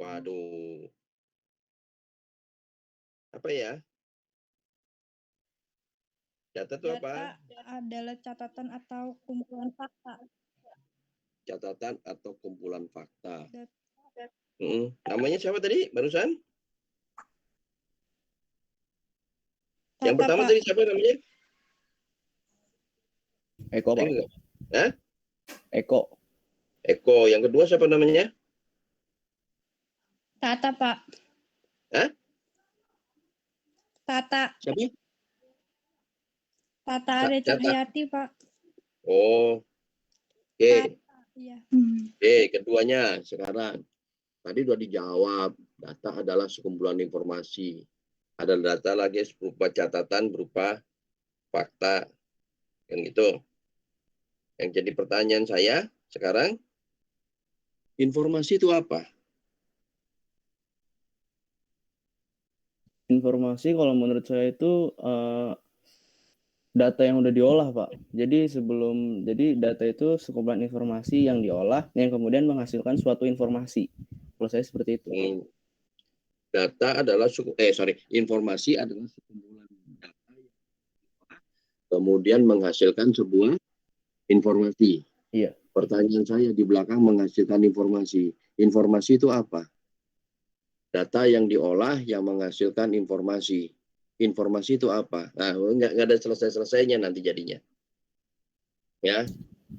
Waduh, apa ya? Data itu Data apa? adalah catatan atau kumpulan fakta. Catatan atau kumpulan fakta. Dat- Namanya siapa tadi barusan? Yang Data, pertama Pak. tadi siapa namanya? Eko, Pak. Enggak. Hah? Eko. Eko. Yang kedua siapa namanya? Tata, Pak. Hah? Tata. Siapa? Tata Arya Tata. Cahyati, Pak. Oh, oke. Iya. Oke, keduanya sekarang. Tadi sudah dijawab. Data adalah sekumpulan informasi. Ada data lagi berupa catatan, berupa fakta. Yang gitu. Yang jadi pertanyaan saya sekarang, informasi itu apa? Informasi kalau menurut saya itu data yang udah diolah, Pak. Jadi data itu sekumpulan informasi yang diolah yang kemudian menghasilkan suatu informasi. Kalau saya seperti itu. Data adalah informasi adalah sekumpulan data yang kemudian menghasilkan sebuah informasi. Iya. Pertanyaan saya di belakang menghasilkan informasi. Informasi itu apa? Data yang diolah yang menghasilkan informasi. Informasi itu apa? Nah, nggak ada selesai-selesainya nanti jadinya. Ya,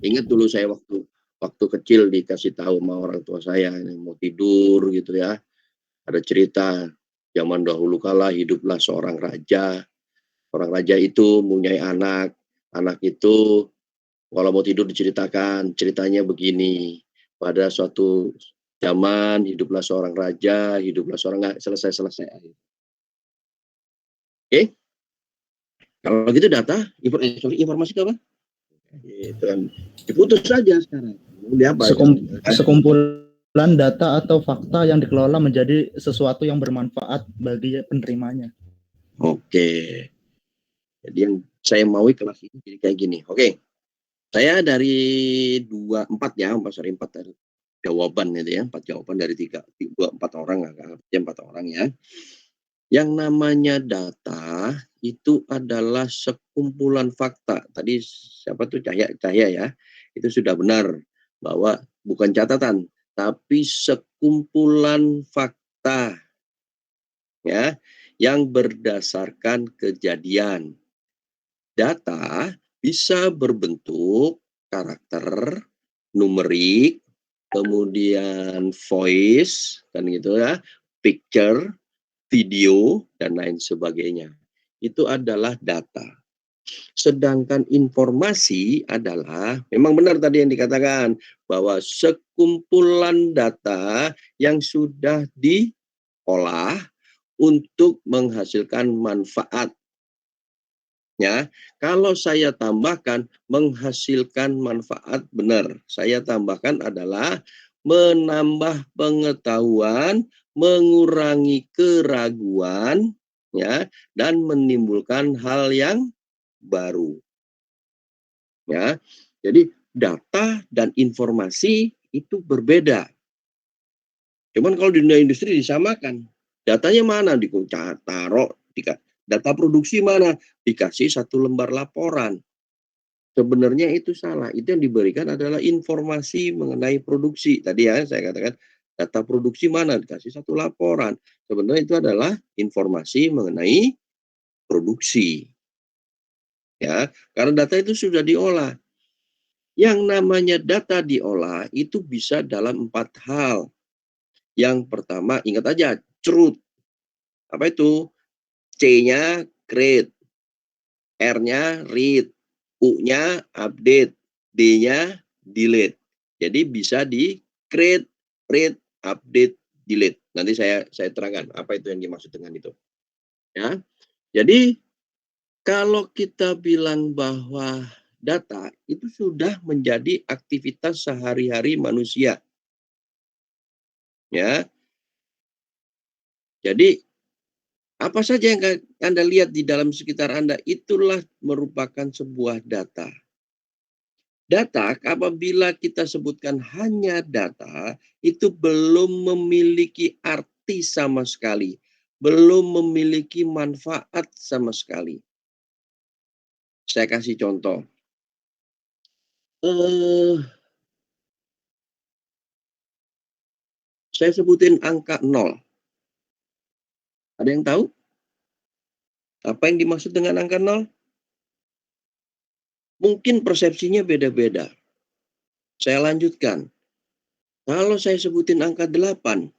ingat dulu saya waktu kecil dikasih tahu sama orang tua saya mau tidur gitu ya. Ada cerita zaman dahulu kala hiduplah seorang raja. Orang raja itu mempunyai anak. Anak itu kalau mau tidur diceritakan, ceritanya begini. Pada suatu zaman hiduplah seorang raja, hiduplah seorang nggak selesai-selesai. Oke? Kalau gitu data, informasi itu apa? Itu kan diputus saja sekarang. Sekumpulan data atau fakta yang dikelola menjadi sesuatu yang bermanfaat bagi penerimanya. Oke. Jadi yang saya mau kelas ini jadi kayak gini. Oke. Saya dari 4 dari jawaban itu ya, 4 jawaban dari 4 orang, 4 orang ya. Yang namanya data itu adalah sekumpulan fakta. Tadi siapa tuh Cahya ya, itu sudah benar bahwa bukan catatan, tapi sekumpulan fakta ya yang berdasarkan kejadian. Data bisa berbentuk karakter, numerik, kemudian voice, kan gitu ya, picture, video, dan lain sebagainya. Itu adalah data. Sedangkan informasi adalah, memang benar tadi yang dikatakan, bahwa sekumpulan data yang sudah diolah untuk menghasilkan manfaat. Ya, kalau saya tambahkan menghasilkan manfaat benar. Saya tambahkan adalah menambah pengetahuan, mengurangi keraguan, ya, dan menimbulkan hal yang baru. Ya, jadi data dan informasi itu berbeda. Cuman kalau di dunia industri disamakan. Datanya mana? Taruh data produksi mana? Dikasih 1 lembar laporan. Sebenarnya itu salah. Itu yang diberikan adalah informasi mengenai produksi. Tadi ya saya katakan data produksi mana? Dikasih 1 laporan. Sebenarnya itu adalah informasi mengenai produksi. Ya, karena data itu sudah diolah. Yang namanya data diolah itu bisa dalam 4 hal. Yang pertama, ingat aja, truth. Apa itu? C-nya create, R-nya read, U-nya update, D-nya delete. Jadi bisa di create, read, update, delete. Nanti saya terangkan apa itu yang dimaksud dengan itu. Ya. Jadi kalau kita bilang bahwa data itu sudah menjadi aktivitas sehari-hari manusia. Ya. Jadi apa saja yang Anda lihat di dalam sekitar Anda itulah merupakan sebuah data. Data, apabila kita sebutkan hanya data, itu belum memiliki arti sama sekali. Belum memiliki manfaat sama sekali. Saya kasih contoh. Saya sebutin angka 0. Ada yang tahu? Apa yang dimaksud dengan angka 0? Mungkin persepsinya beda-beda. Saya lanjutkan. Kalau saya sebutin angka 8,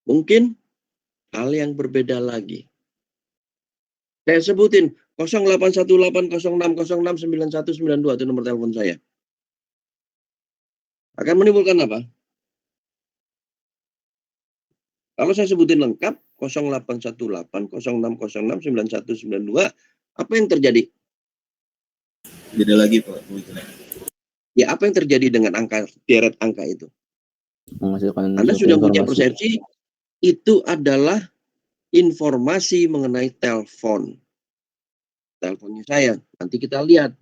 mungkin hal yang berbeda lagi. Saya sebutin 081806069192 itu nomor telepon saya. Akan menimbulkan apa? Kalau saya sebutin lengkap 081806069192, apa yang terjadi? Beda lagi Pak. Ya, apa yang terjadi dengan angka deret angka itu? Menghasilkan Anda suatu sudah punya informasi. persepsi itu adalah informasi mengenai telepon. Teleponnya saya. Nanti kita lihat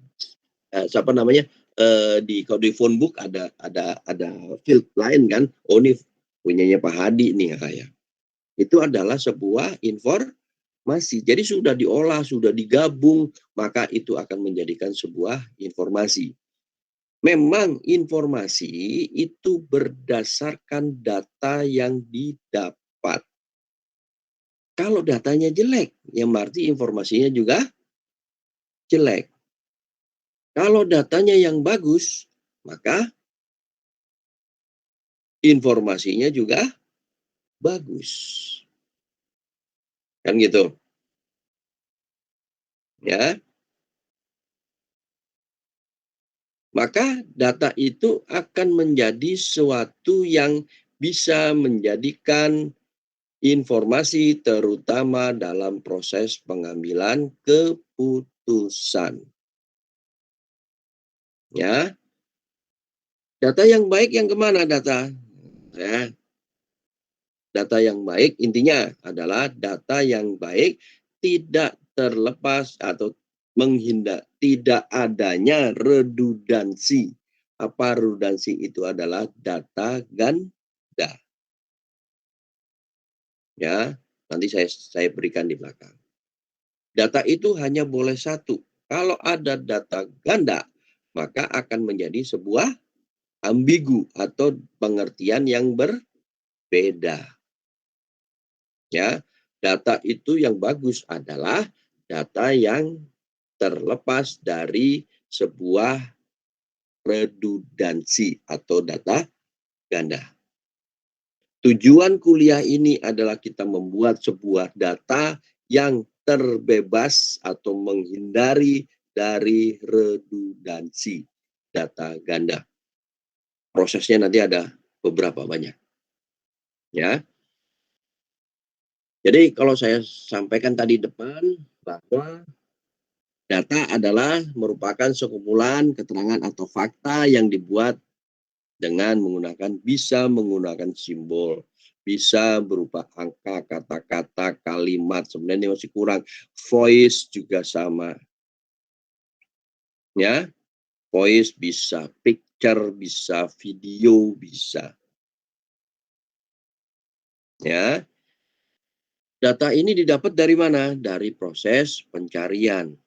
siapa namanya kalau di phone book ada field lain kan. Oh, ini punyanya Pak Hadi nih kayak. Itu adalah sebuah informasi. Jadi sudah diolah, sudah digabung, maka itu akan menjadikan sebuah informasi. Memang informasi itu berdasarkan data yang didapat. Kalau datanya jelek, yang berarti informasinya juga jelek. Kalau datanya yang bagus, maka informasinya juga bagus. Kan gitu. Ya. Maka data itu akan menjadi sesuatu yang bisa menjadikan informasi terutama dalam proses pengambilan keputusan. Ya. Data yang baik yang kemana data? Ya. Data yang baik intinya adalah data yang baik tidak terlepas atau menghindar tidak adanya redundansi. Apa redundansi itu adalah data ganda. Ya, nanti saya berikan di belakang. Data itu hanya boleh satu. Kalau ada data ganda, maka akan menjadi sebuah ambigu atau pengertian yang berbeda. Ya, data itu yang bagus adalah data yang terlepas dari sebuah redundansi atau data ganda. Tujuan kuliah ini adalah kita membuat sebuah data yang terbebas atau menghindari dari redundansi data ganda. Prosesnya nanti ada beberapa banyak. Ya. Jadi kalau saya sampaikan tadi depan bahwa data adalah merupakan sekumpulan keterangan atau fakta yang dibuat dengan bisa menggunakan simbol, bisa berupa angka, kata-kata, kalimat, sebenarnya masih kurang. Voice juga sama. Ya, voice bisa, picture bisa, video bisa. Ya. Data ini didapat dari mana? Dari proses pencarian,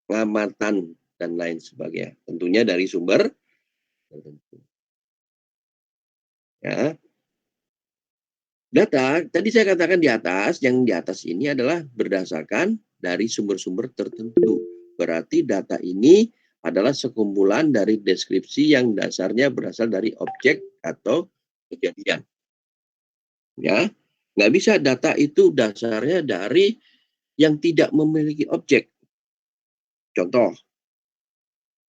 pengamatan, dan lain sebagainya. Tentunya dari sumber tertentu. Ya. Data, tadi saya katakan di atas, yang di atas ini adalah berdasarkan dari sumber-sumber tertentu. Berarti data ini adalah sekumpulan dari deskripsi yang dasarnya berasal dari objek atau kejadian. Ya. Nggak bisa data itu dasarnya dari yang tidak memiliki objek. Contoh,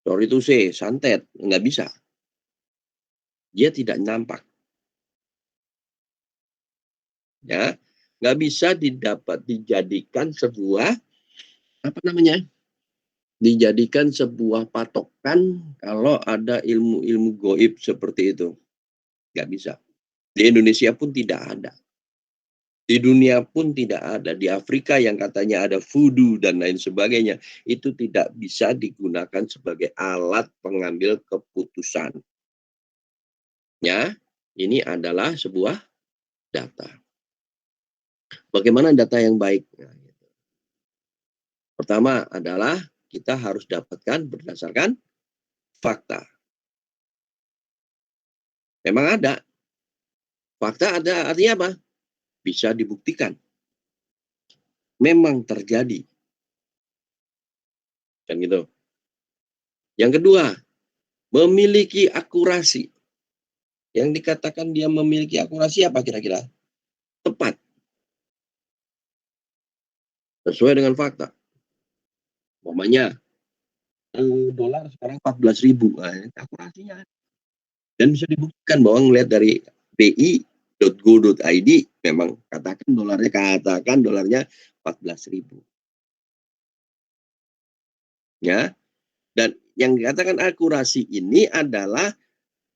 sorry to say, santet, nggak bisa. Dia tidak nampak. Ya, nggak bisa dijadikan sebuah, apa namanya, dijadikan sebuah patokan kalau ada ilmu-ilmu goib seperti itu. Nggak bisa. Di Indonesia pun tidak ada. Di dunia pun tidak ada. Di Afrika yang katanya ada voodoo dan lain sebagainya, itu tidak bisa digunakan sebagai alat pengambil keputusan. Ya, ini adalah sebuah data. Bagaimana data yang baik? Nah, gitu. Pertama adalah kita harus dapatkan berdasarkan fakta. Memang ada. Fakta ada artinya apa? Bisa dibuktikan. Memang terjadi. Kan gitu. Yang kedua, memiliki akurasi. Yang dikatakan dia memiliki akurasi apa kira-kira? Tepat. Sesuai dengan fakta. Umpamanya, dolar sekarang 14.000. Nah, akurasinya. Dan bisa dibuktikan bahwa ngelihat dari bi.go.id memang katakan dolarnya 14.000. Ya. Dan yang dikatakan akurasi ini adalah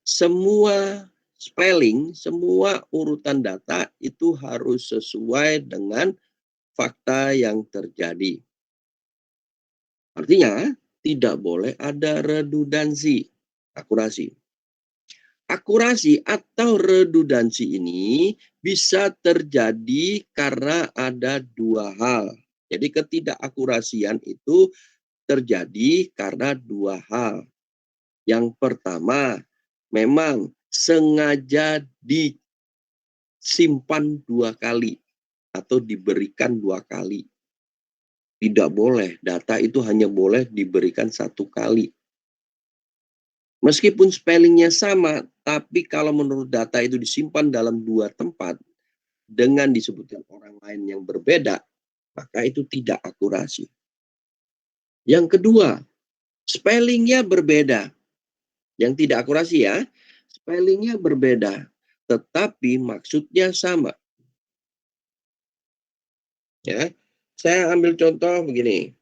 semua spelling, semua urutan data itu harus sesuai dengan fakta yang terjadi. Artinya tidak boleh ada redundansi. Akurasi. Akurasi atau redundansi ini bisa terjadi karena ada dua hal. Jadi ketidakakurasian itu terjadi karena dua hal. Yang pertama, memang sengaja disimpan dua kali atau diberikan dua kali. Tidak boleh, data itu hanya boleh diberikan satu kali. Meskipun spellingnya sama, tapi kalau menurut data itu disimpan dalam dua tempat dengan disebutkan orang lain yang berbeda, maka itu tidak akurasi. Yang kedua, spellingnya berbeda. Yang tidak akurasi ya, spellingnya berbeda, tetapi maksudnya sama. Ya, saya ambil contoh begini.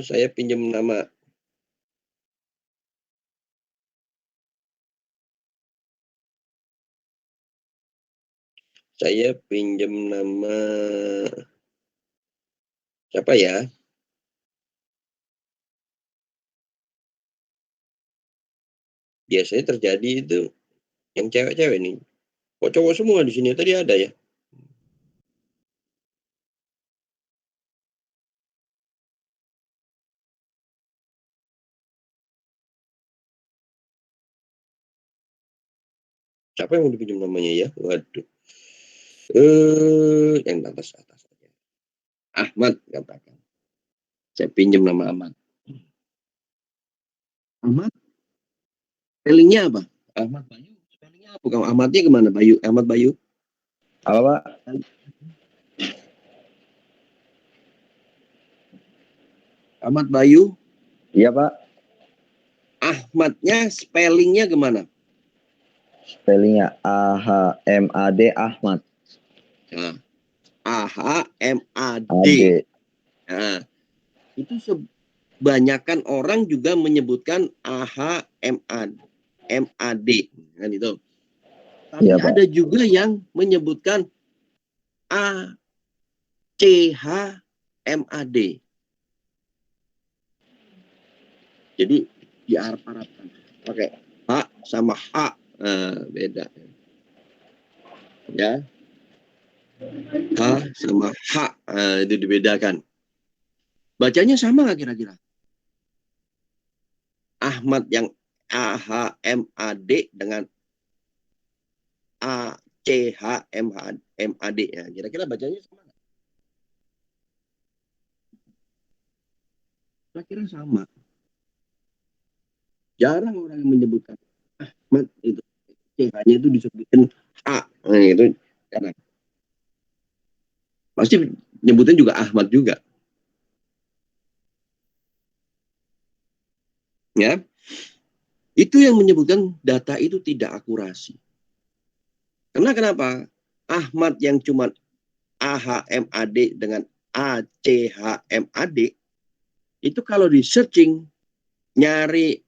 Saya pinjam nama. Saya pinjam nama siapa ya? Biasanya terjadi itu yang cewek-cewek nih. Kok cowok semua di sini tadi ada ya? Siapa yang mau dipinjam namanya ya? Waduh. Yang atas aja. Ahmad katakan. Saya pinjam nama Ahmad. Ahmad? Spellingnya apa? Ahmad Bayu. Spellingnya apa? Kamu Ahmadnya kemana? Bayu. Ahmad Bayu. Apa, Pak? Ahmad Bayu. Iya, Pak. Ahmadnya spellingnya kemana? Spellingnya AHMAD Ahmad. Nah, AHMAD. AD. Nah, itu kebanyakan orang juga menyebutkan AHMAD. Kan itu. Tapi Iya, Pak. ada juga yang menyebutkan ACHMAD. Jadi di Arab-Arabkan pakai H sama H, beda. Ya. H sama H, itu dibedakan. Bacanya sama nggak kira-kira? Ahmad yang AHMAD dengan ACHMAD. Ya, kira-kira bacanya sama nggak? Saya kira sama. Jarang orang yang menyebutkan Ahmad itu. CH-nya itu disebutkan H. Nah, itu jarang. Pasti nyebutnya juga Ahmad juga. Ya. Itu yang menyebutkan data itu tidak akurasi. Karena kenapa? Ahmad yang cuma AHMAD dengan ACHMAD itu kalau di searching nyari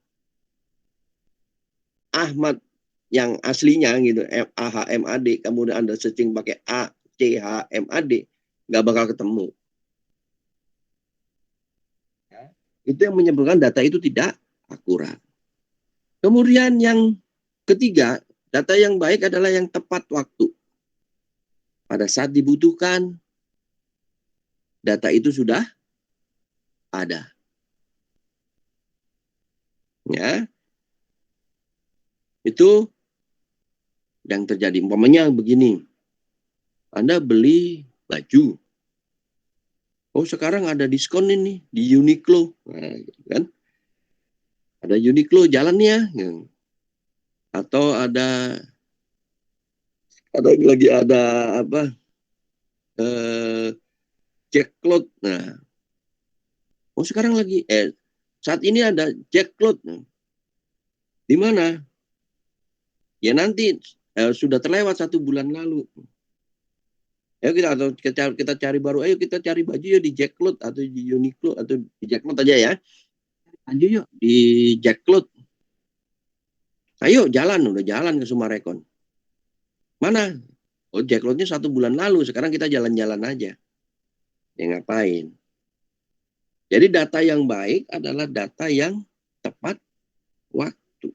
Ahmad yang aslinya gitu, AHMAD, kemudian Anda searching pakai ACHMAD, nggak bakal ketemu. Itu yang menyebabkan data itu tidak akurat. Kemudian yang ketiga, data yang baik adalah yang tepat waktu. Pada saat dibutuhkan, data itu sudah ada. Ya, itu yang terjadi. Umpamanya begini, Anda beli baju. Oh, sekarang ada diskon ini di Uniqlo. Nah, kan? Ada Uniqlo jalannya. Atau ada lagi ada apa? Jackcloth. Nah, oh sekarang lagi saat ini ada Jackcloth. Di mana? Ya nanti sudah terlewat 1 bulan lalu. Ayo kita cari baru. Ayo kita cari baju ya di Jackcloth atau di Uniqlo atau di Jackcloth aja ya. Lanjut yuk di Jackcloth. Ayo udah jalan ke Sumarekon. Mana? Oh Jackcloth-nya 1 bulan lalu. Sekarang kita jalan-jalan aja. Ya ngapain? Jadi data yang baik adalah data yang tepat waktu.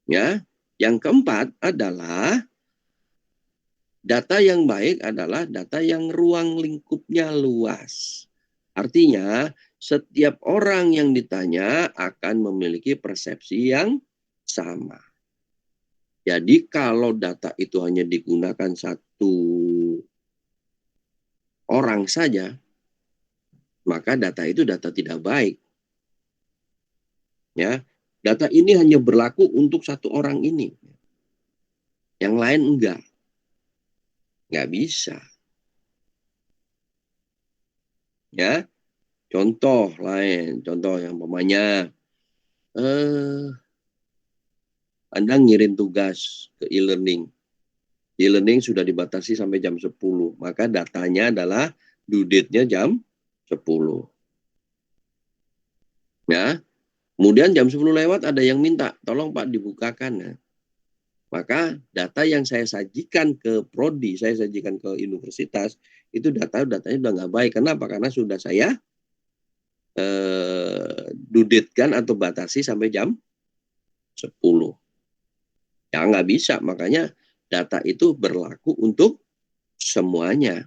Ya, yang keempat adalah data yang baik adalah data yang ruang lingkupnya luas. Artinya, setiap orang yang ditanya akan memiliki persepsi yang sama. Jadi, kalau data itu hanya digunakan 1 orang saja, maka data itu data tidak baik. Ya, data ini hanya berlaku untuk 1 orang ini. Yang lain enggak. Nggak bisa. Ya, contoh yang umpamanya Anda ngirim tugas ke e-learning. E-learning sudah dibatasi sampai jam 10, maka datanya adalah due date-nya jam 10. Ya, kemudian jam 10 lewat ada yang minta, tolong Pak dibukakan. Nah, maka data yang saya sajikan ke prodi, saya sajikan ke universitas, itu datanya udah nggak baik. Kenapa? Karena sudah saya dudetkan atau batasi sampai jam 10. Ya nggak bisa, makanya data itu berlaku untuk semuanya.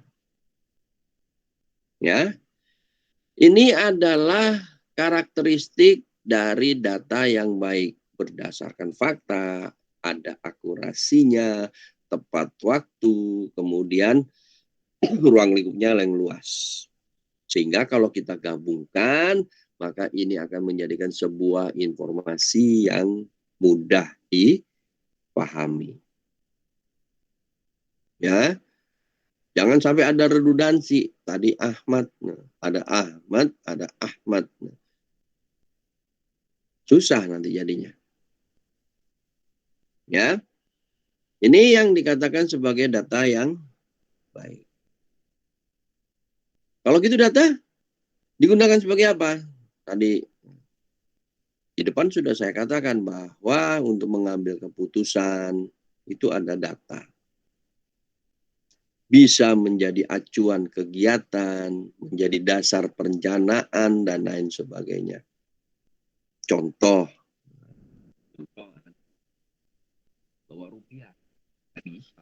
Ya, ini adalah karakteristik dari data yang baik, berdasarkan fakta, ada akurasinya, tepat waktu, kemudian ruang lingkupnya yang luas. Sehingga kalau kita gabungkan, maka ini akan menjadikan sebuah informasi yang mudah dipahami. Ya, jangan sampai ada redundansi. Tadi Ahmad, ada Ahmad, ada Ahmad. Susah nanti jadinya. Ya, ini yang dikatakan sebagai data yang baik. Kalau gitu data digunakan sebagai apa? Tadi di depan sudah saya katakan bahwa untuk mengambil keputusan itu ada data. Bisa menjadi acuan kegiatan, menjadi dasar perencanaan, dan lain sebagainya. Contoh, bawa rupiah. Bisa.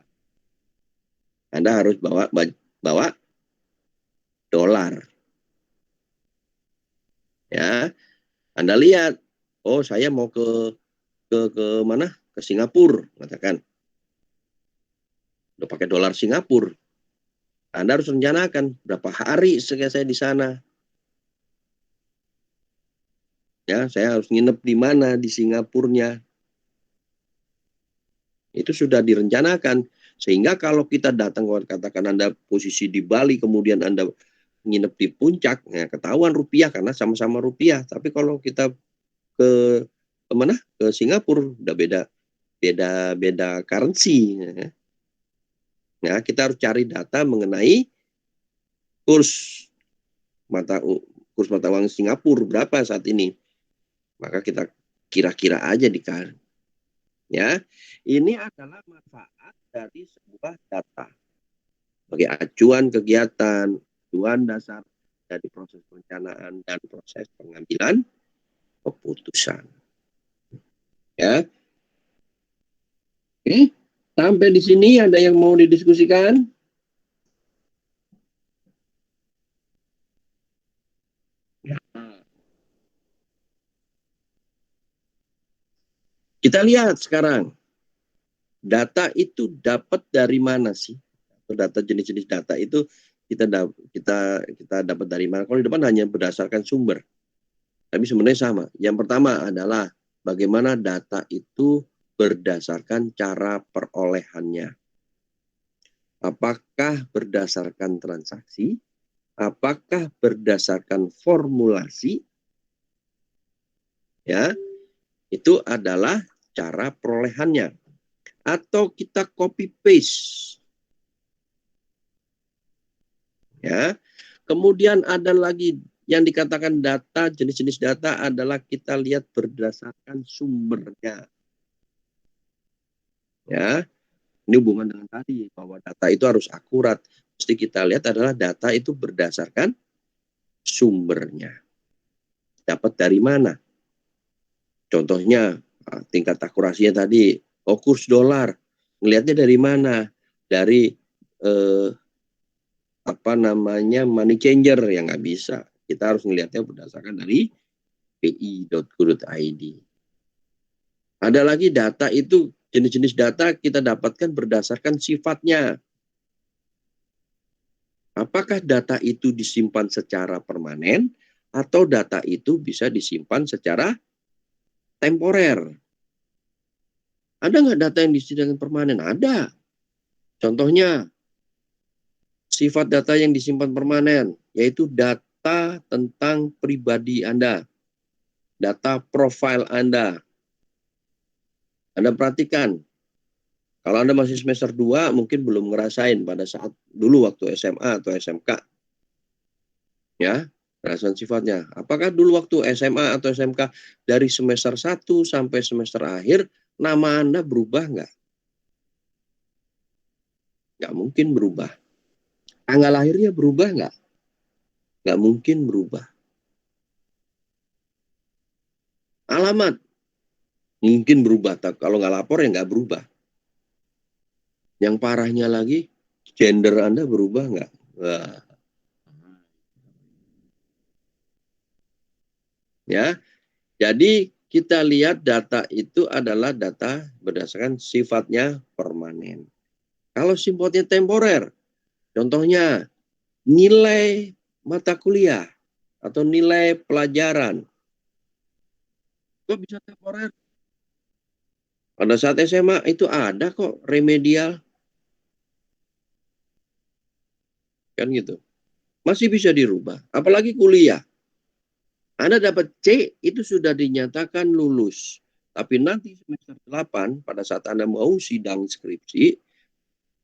Anda harus bawa dolar. Ya, Anda lihat, oh saya mau ke mana? Ke Singapura, katakan. Udah pakai dolar Singapura. Anda harus rencanakan berapa hari saya di sana. Ya, saya harus nginep di mana di Singapurnya. Itu sudah direncanakan. Sehingga kalau kita datang, katakan Anda posisi di Bali, kemudian Anda nginep di puncak, ya ketahuan rupiah karena sama-sama rupiah. Tapi kalau kita ke mana? Ke Singapura, udah beda currency. Ya, kita harus cari data mengenai kurs mata uang Singapura berapa saat ini. Maka kita kira-kira aja Ya, ini adalah manfaat dari sebuah data sebagai acuan kegiatan, acuan dasar dari proses perencanaan dan proses pengambilan keputusan. Ya, oke. Sampai di sini ada yang mau didiskusikan? Kita lihat sekarang, data itu dapat dari mana sih? Data jenis-jenis data itu kita dapat dari mana? Kalau di depan hanya berdasarkan sumber, tapi sebenarnya sama. Yang pertama adalah bagaimana data itu berdasarkan cara perolehannya. Apakah berdasarkan transaksi? Apakah berdasarkan formulasi? Ya, itu adalah cara perolehannya. Atau kita copy paste. Ya. Kemudian ada lagi yang dikatakan data, jenis-jenis data adalah kita lihat berdasarkan sumbernya. Ya. Ini hubungan dengan tadi bahwa data itu harus akurat. Mesti kita lihat adalah data itu berdasarkan sumbernya. Dapat dari mana? Contohnya tingkat akurasinya tadi, kurs dolar. Ngelihatnya dari mana? Dari money changer yang nggak bisa. Kita harus ngelihatnya berdasarkan dari pi.go.id. Ada lagi data itu, jenis-jenis data kita dapatkan berdasarkan sifatnya. Apakah data itu disimpan secara permanen atau data itu bisa disimpan secara temporer? Ada nggak data yang disimpan permanen? Ada. Contohnya, sifat data yang disimpan permanen, yaitu data tentang pribadi Anda. Data profil Anda. Anda perhatikan, kalau Anda masih semester 2, mungkin belum ngerasain pada saat dulu waktu SMA atau SMK. Ya, perasaan sifatnya. Apakah dulu waktu SMA atau SMK dari semester 1 sampai semester akhir, nama Anda berubah nggak? Nggak mungkin berubah. Tanggal lahirnya berubah nggak? Nggak mungkin berubah. Alamat mungkin berubah, tapi kalau nggak lapor ya nggak berubah. Yang parahnya lagi, gender Anda berubah nggak? Wah. Ya, jadi kita lihat data itu adalah data berdasarkan sifatnya permanen. Kalau sifatnya temporer, contohnya nilai mata kuliah atau nilai pelajaran, kok bisa temporer? Pada saat SMA itu ada kok remedial, kan gitu. Masih bisa dirubah, apalagi kuliah. Anda dapat C, itu sudah dinyatakan lulus. Tapi nanti semester 8, pada saat Anda mau sidang skripsi,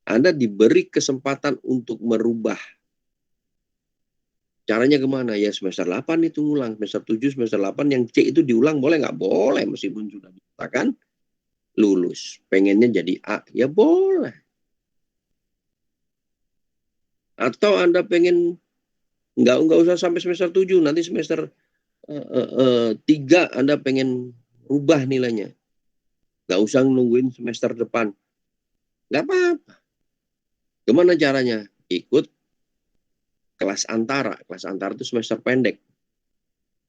Anda diberi kesempatan untuk merubah. Caranya kemana? Ya semester 8 itu ngulang. Semester 7, semester 8 yang C itu diulang boleh nggak? Boleh, meskipun sudah dinyatakan lulus. Pengennya jadi A, ya boleh. Atau Anda pengen nggak usah sampai semester 7, nanti semester 3 Anda pengen rubah nilainya. Nggak usah nungguin semester depan. Nggak apa-apa. Gimana caranya? Ikut kelas antara. Kelas antara itu semester pendek.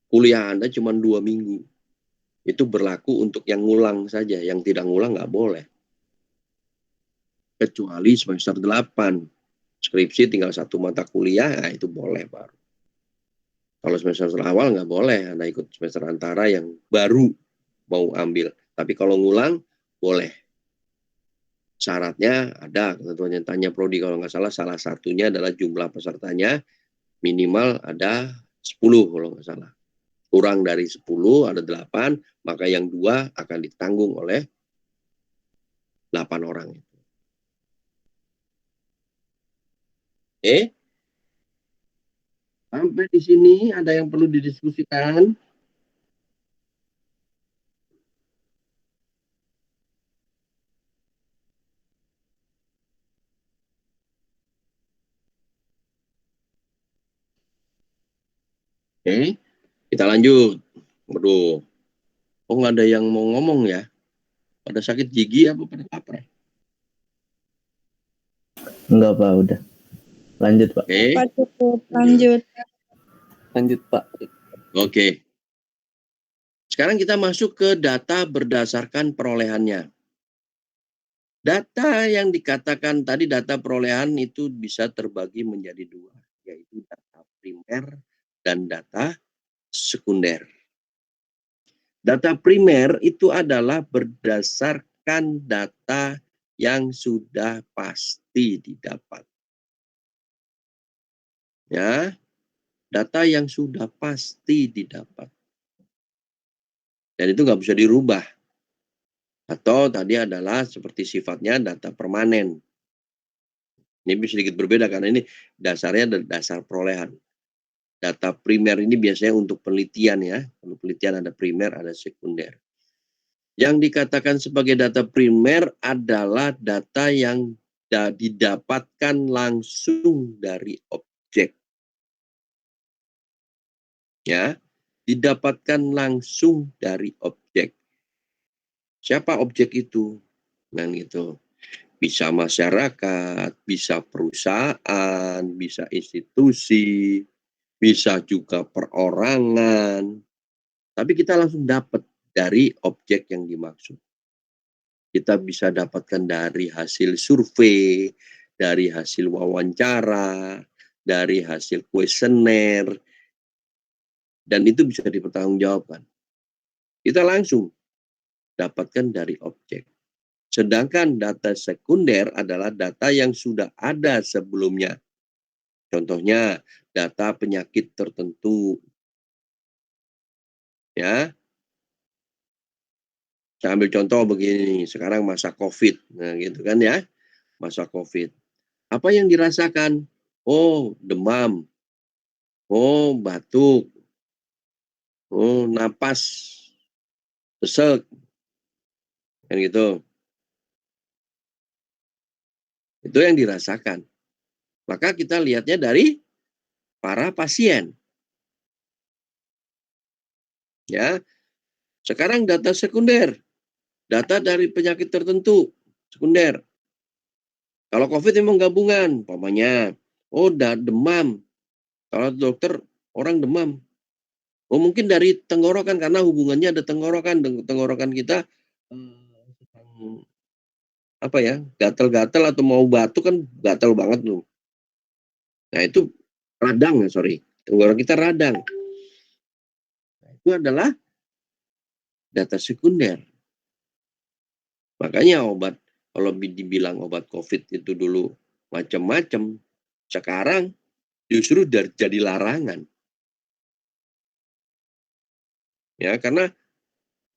Kuliah Anda cuma 2 minggu. Itu berlaku untuk yang ngulang saja. Yang tidak ngulang nggak boleh. Kecuali semester 8. Skripsi tinggal 1 mata kuliah, nah itu boleh baru. Kalau semester awal nggak boleh. Anda ikut semester antara yang baru mau ambil. Tapi kalau ngulang, boleh. Syaratnya ada, ketentuan yang tanya prodi kalau nggak salah satunya adalah jumlah pesertanya minimal ada 10 kalau nggak salah. Kurang dari 10 ada 8, maka yang 2 akan ditanggung oleh 8 orang. Sampai di sini ada yang perlu didiskusikan? Oke, kita lanjut. Waduh, oh nggak ada yang mau ngomong ya? Pada sakit gigi apa pada lapar? Enggak, Pak, udah. Lanjut, Pak. Oke, Pak cukup lanjut. Lanjut, Pak. oke. Sekarang kita masuk ke data berdasarkan perolehannya. Data yang dikatakan tadi, data perolehan itu bisa terbagi menjadi dua, yaitu data primer dan data sekunder. Data primer itu adalah berdasarkan data yang sudah pasti didapat. Ya, data yang sudah pasti didapat. Dan itu nggak bisa dirubah. Atau tadi adalah seperti sifatnya data permanen. Ini sedikit berbeda karena ini dasarnya dasar perolehan. Data primer ini biasanya untuk penelitian ya. Kalau penelitian ada primer, ada sekunder. Yang dikatakan sebagai data primer adalah data yang didapatkan langsung dari objek. Ya, didapatkan langsung dari objek. Siapa objek itu? Nah, gitu. Bisa masyarakat, bisa perusahaan, bisa institusi, bisa juga perorangan. Tapi kita langsung dapat dari objek yang dimaksud. Kita bisa dapatkan dari hasil survei, dari hasil wawancara, dari hasil kuesioner, dan itu bisa dipertanggungjawabkan. Kita langsung dapatkan dari objek. Sedangkan data sekunder adalah data yang sudah ada sebelumnya. Contohnya data penyakit tertentu. Ya. Saya ambil contoh begini, sekarang masa COVID. Nah, gitu kan ya. Masa COVID. Apa yang dirasakan? Oh, demam. Oh, batuk. Oh, napas sesek. Kan gitu. Itu yang dirasakan. Maka kita lihatnya dari para pasien. Ya. Sekarang data sekunder. Data dari penyakit tertentu. Sekunder. Kalau COVID memang gabungan. Umpamanya, oh, demam. Kalau dokter, orang demam. Oh, mungkin dari tenggorokan karena hubungannya ada tenggorokan. Tenggorokan kita apa ya, gatal-gatal atau mau batuk kan gatal banget tuh. Nah, itu radang, sorry. Tenggorokan kita radang. Nah, itu adalah data sekunder. Makanya obat, kalau dibilang obat COVID itu dulu macam-macam, sekarang justru jadi larangan. Ya, karena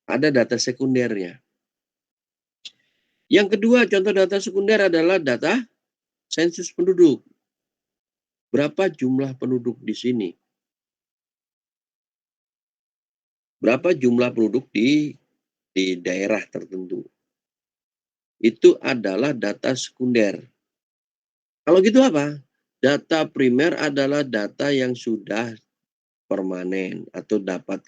ada data sekundernya. Yang kedua, contoh data sekunder adalah data sensus penduduk. Berapa jumlah penduduk di sini? Berapa jumlah penduduk di daerah tertentu? Itu adalah data sekunder. Kalau gitu apa? Data primer adalah data yang sudah permanen atau dapat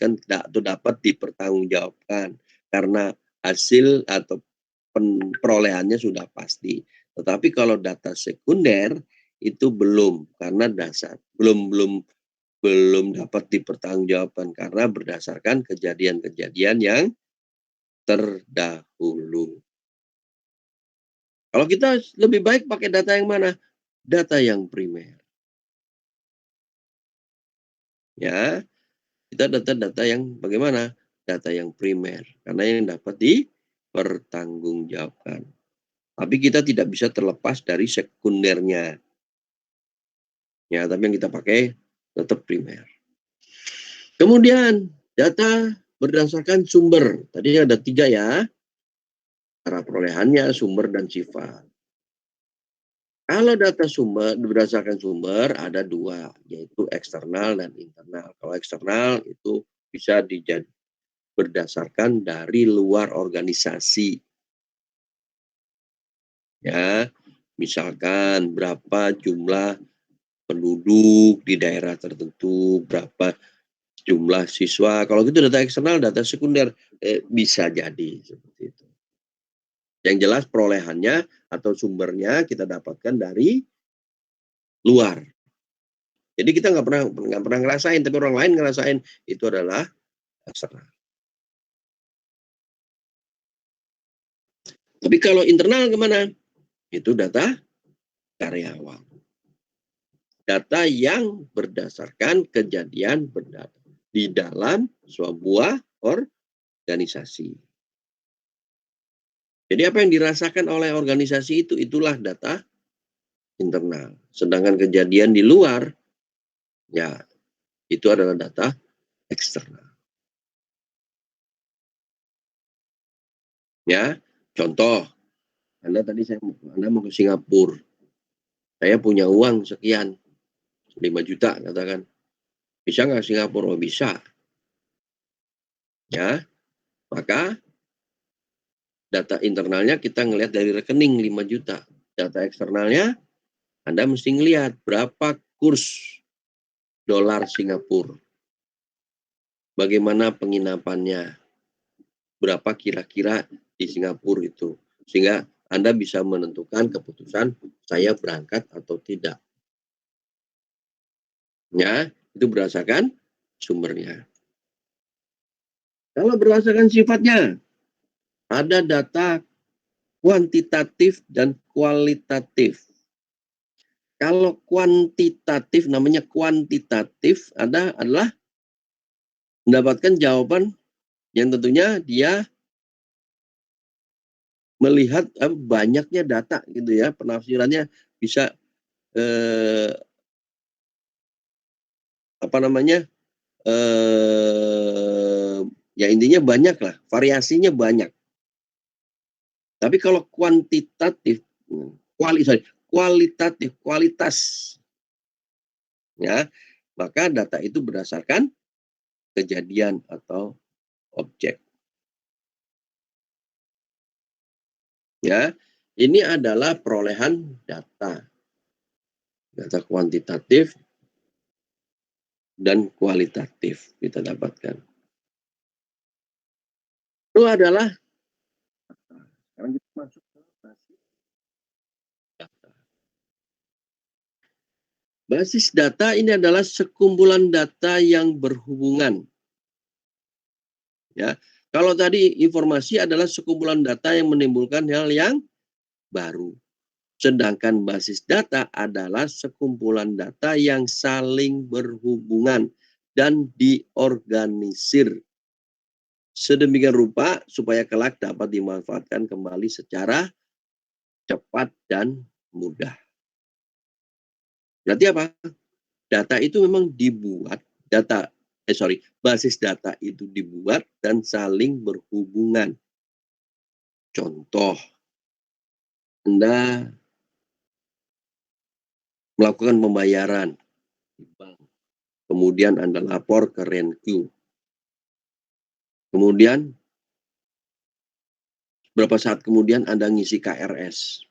dipertanggungjawabkan karena hasil atau perolehannya sudah pasti. Tetapi kalau data sekunder itu belum, karena belum dapat dipertanggungjawabkan karena berdasarkan kejadian-kejadian yang terdahulu. Kalau kita lebih baik pakai data yang mana? Data yang primer. Ya, kita data-data yang bagaimana? Data yang primer, karena yang dapat dipertanggungjawabkan. Tapi kita tidak bisa terlepas dari sekundernya. Ya, tapi yang kita pakai tetap primer. Kemudian data berdasarkan sumber. Tadi ada 3 ya. Cara perolehannya, sumber, dan sifat. Kalau data sumber berdasarkan sumber ada 2, yaitu eksternal dan internal. Kalau eksternal itu bisa berdasarkan dari luar organisasi. Ya, misalkan berapa jumlah penduduk di daerah tertentu, berapa jumlah siswa. Kalau gitu data eksternal, data sekunder bisa jadi seperti itu. Yang jelas perolehannya atau sumbernya kita dapatkan dari luar. Jadi kita nggak pernah ngerasain, tapi orang lain ngerasain itu adalah eksternal. Tapi kalau internal kemana? Itu data karyawan. Data yang berdasarkan kejadian di dalam sebuah organisasi. Jadi apa yang dirasakan oleh organisasi itulah data internal. Sedangkan kejadian di luar, ya itu adalah data eksternal. Ya, contoh, Anda mau ke Singapura, saya punya uang sekian, 5 juta katakan, bisa nggak Singapura? Oh, bisa. Ya, maka data internalnya kita ngelihat dari rekening 5 juta. Data eksternalnya Anda mesti ngelihat berapa kurs dolar Singapura. Bagaimana penginapannya. Berapa kira-kira di Singapura itu. Sehingga Anda bisa menentukan keputusan saya berangkat atau tidak. Ya, itu berdasarkan sumbernya. Kalau berdasarkan sifatnya, ada data kuantitatif dan kualitatif. Kalau kuantitatif, namanya kuantitatif, adalah mendapatkan jawaban yang tentunya dia melihat banyaknya data gitu ya, penafsirannya bisa ya intinya banyak lah, variasinya banyak. Tapi kalau kuantitatif, kualitas, ya, maka data itu berdasarkan kejadian atau objek. Ya, ini adalah perolehan data kuantitatif dan kualitatif kita dapatkan. Itu adalah sekarang kita masuk ke basis data. Basis data ini adalah sekumpulan data yang berhubungan. Ya, kalau tadi informasi adalah sekumpulan data yang menimbulkan hal yang baru. Sedangkan basis data adalah sekumpulan data yang saling berhubungan dan diorganisir sedemikian rupa supaya kelak dapat dimanfaatkan kembali secara cepat dan mudah. Berarti apa? Data itu memang dibuat, basis data itu dibuat dan saling berhubungan. Contoh, Anda melakukan pembayaran di bank, kemudian Anda lapor ke Renku. Kemudian, beberapa saat kemudian Anda ngisi KRS.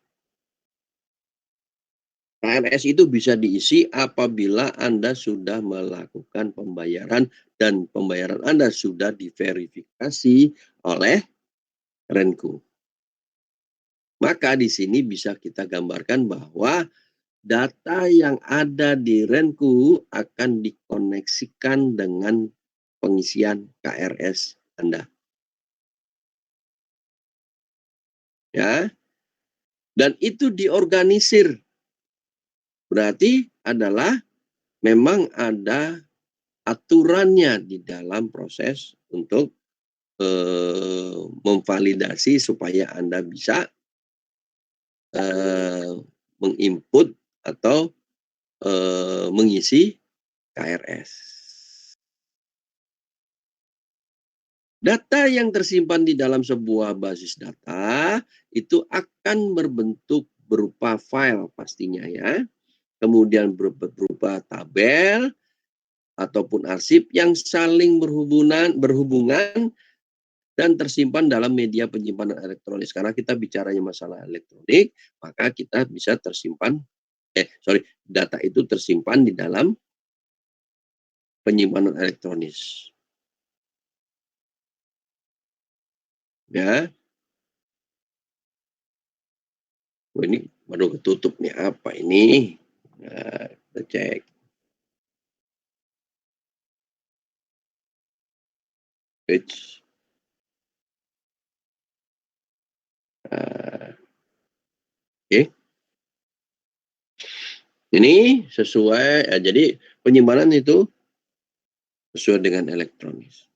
KRS itu bisa diisi apabila Anda sudah melakukan pembayaran dan pembayaran Anda sudah diverifikasi oleh Renku. Maka di sini bisa kita gambarkan bahwa data yang ada di Renku akan dikoneksikan dengan pengisian KRS Anda. Ya. Dan itu diorganisir. Berarti adalah memang ada aturannya di dalam proses untuk memvalidasi supaya Anda bisa menginput atau mengisi KRS. Data yang tersimpan di dalam sebuah basis data itu akan berbentuk berupa file pastinya ya. Kemudian berupa tabel ataupun arsip yang saling berhubungan dan tersimpan dalam media penyimpanan elektronik. Karena kita bicaranya masalah elektronik, maka kita bisa data itu tersimpan di dalam penyimpanan elektronis. Ya. Oh, ini baru ketutup nih, apa ini? Nah, kita cek. Oke. Ini sesuai, jadi penyimpanan itu sesuai dengan elektronis.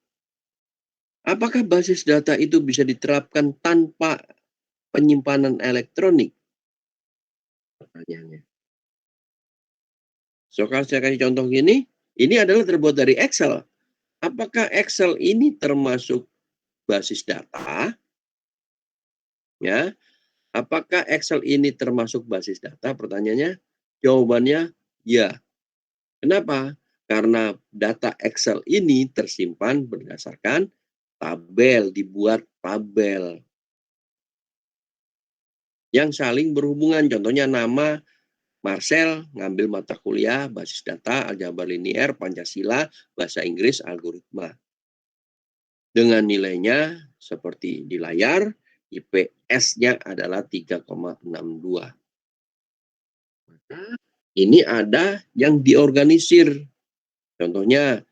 Apakah basis data itu bisa diterapkan tanpa penyimpanan elektronik? Pertanyaannya. So, kalau saya kasih contoh gini, ini adalah terbuat dari Excel. Apakah Excel ini termasuk basis data? Ya, apakah Excel ini termasuk basis data? Pertanyaannya, jawabannya ya. Kenapa? Karena data Excel ini tersimpan berdasarkan tabel, dibuat tabel yang saling berhubungan. Contohnya nama Marcel ngambil mata kuliah basis data, aljabar linier, Pancasila, bahasa Inggris, algoritma. Dengan nilainya seperti di layar, IPS-nya adalah 3,62. Maka ini ada yang diorganisir. Contohnya,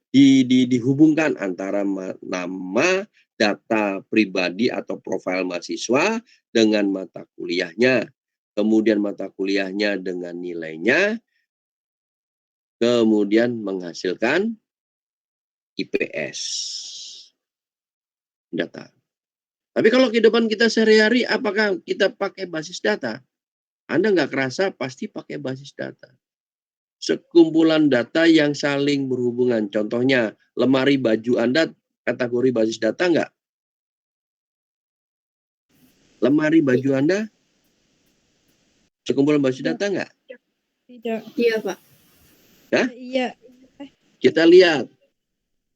dihubungkan antara nama, data pribadi atau profil mahasiswa dengan mata kuliahnya. Kemudian mata kuliahnya dengan nilainya, kemudian menghasilkan IPS data. Tapi kalau kehidupan kita sehari-hari, apakah kita pakai basis data? Anda nggak kerasa pasti pakai basis data. Sekumpulan data yang saling berhubungan. Contohnya, lemari baju Anda kategori basis data nggak? Lemari baju Anda sekumpulan basis data nggak? Tidak. Iya, Pak. Hah? Iya. Kita lihat.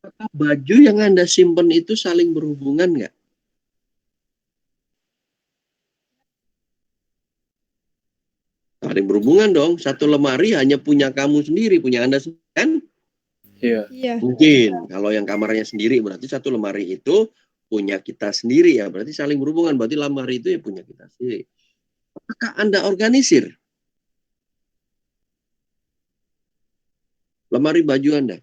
Apakah baju yang Anda simpan itu saling berhubungan nggak? Saling berhubungan dong. Satu lemari hanya punya kamu sendiri, punya Anda sendiri kan? Iya. Iya. Mungkin. Kalau yang kamarnya sendiri berarti satu lemari itu punya kita sendiri ya. Berarti saling berhubungan. Berarti lemari itu ya punya kita sendiri. Apakah Anda organisir lemari baju Anda?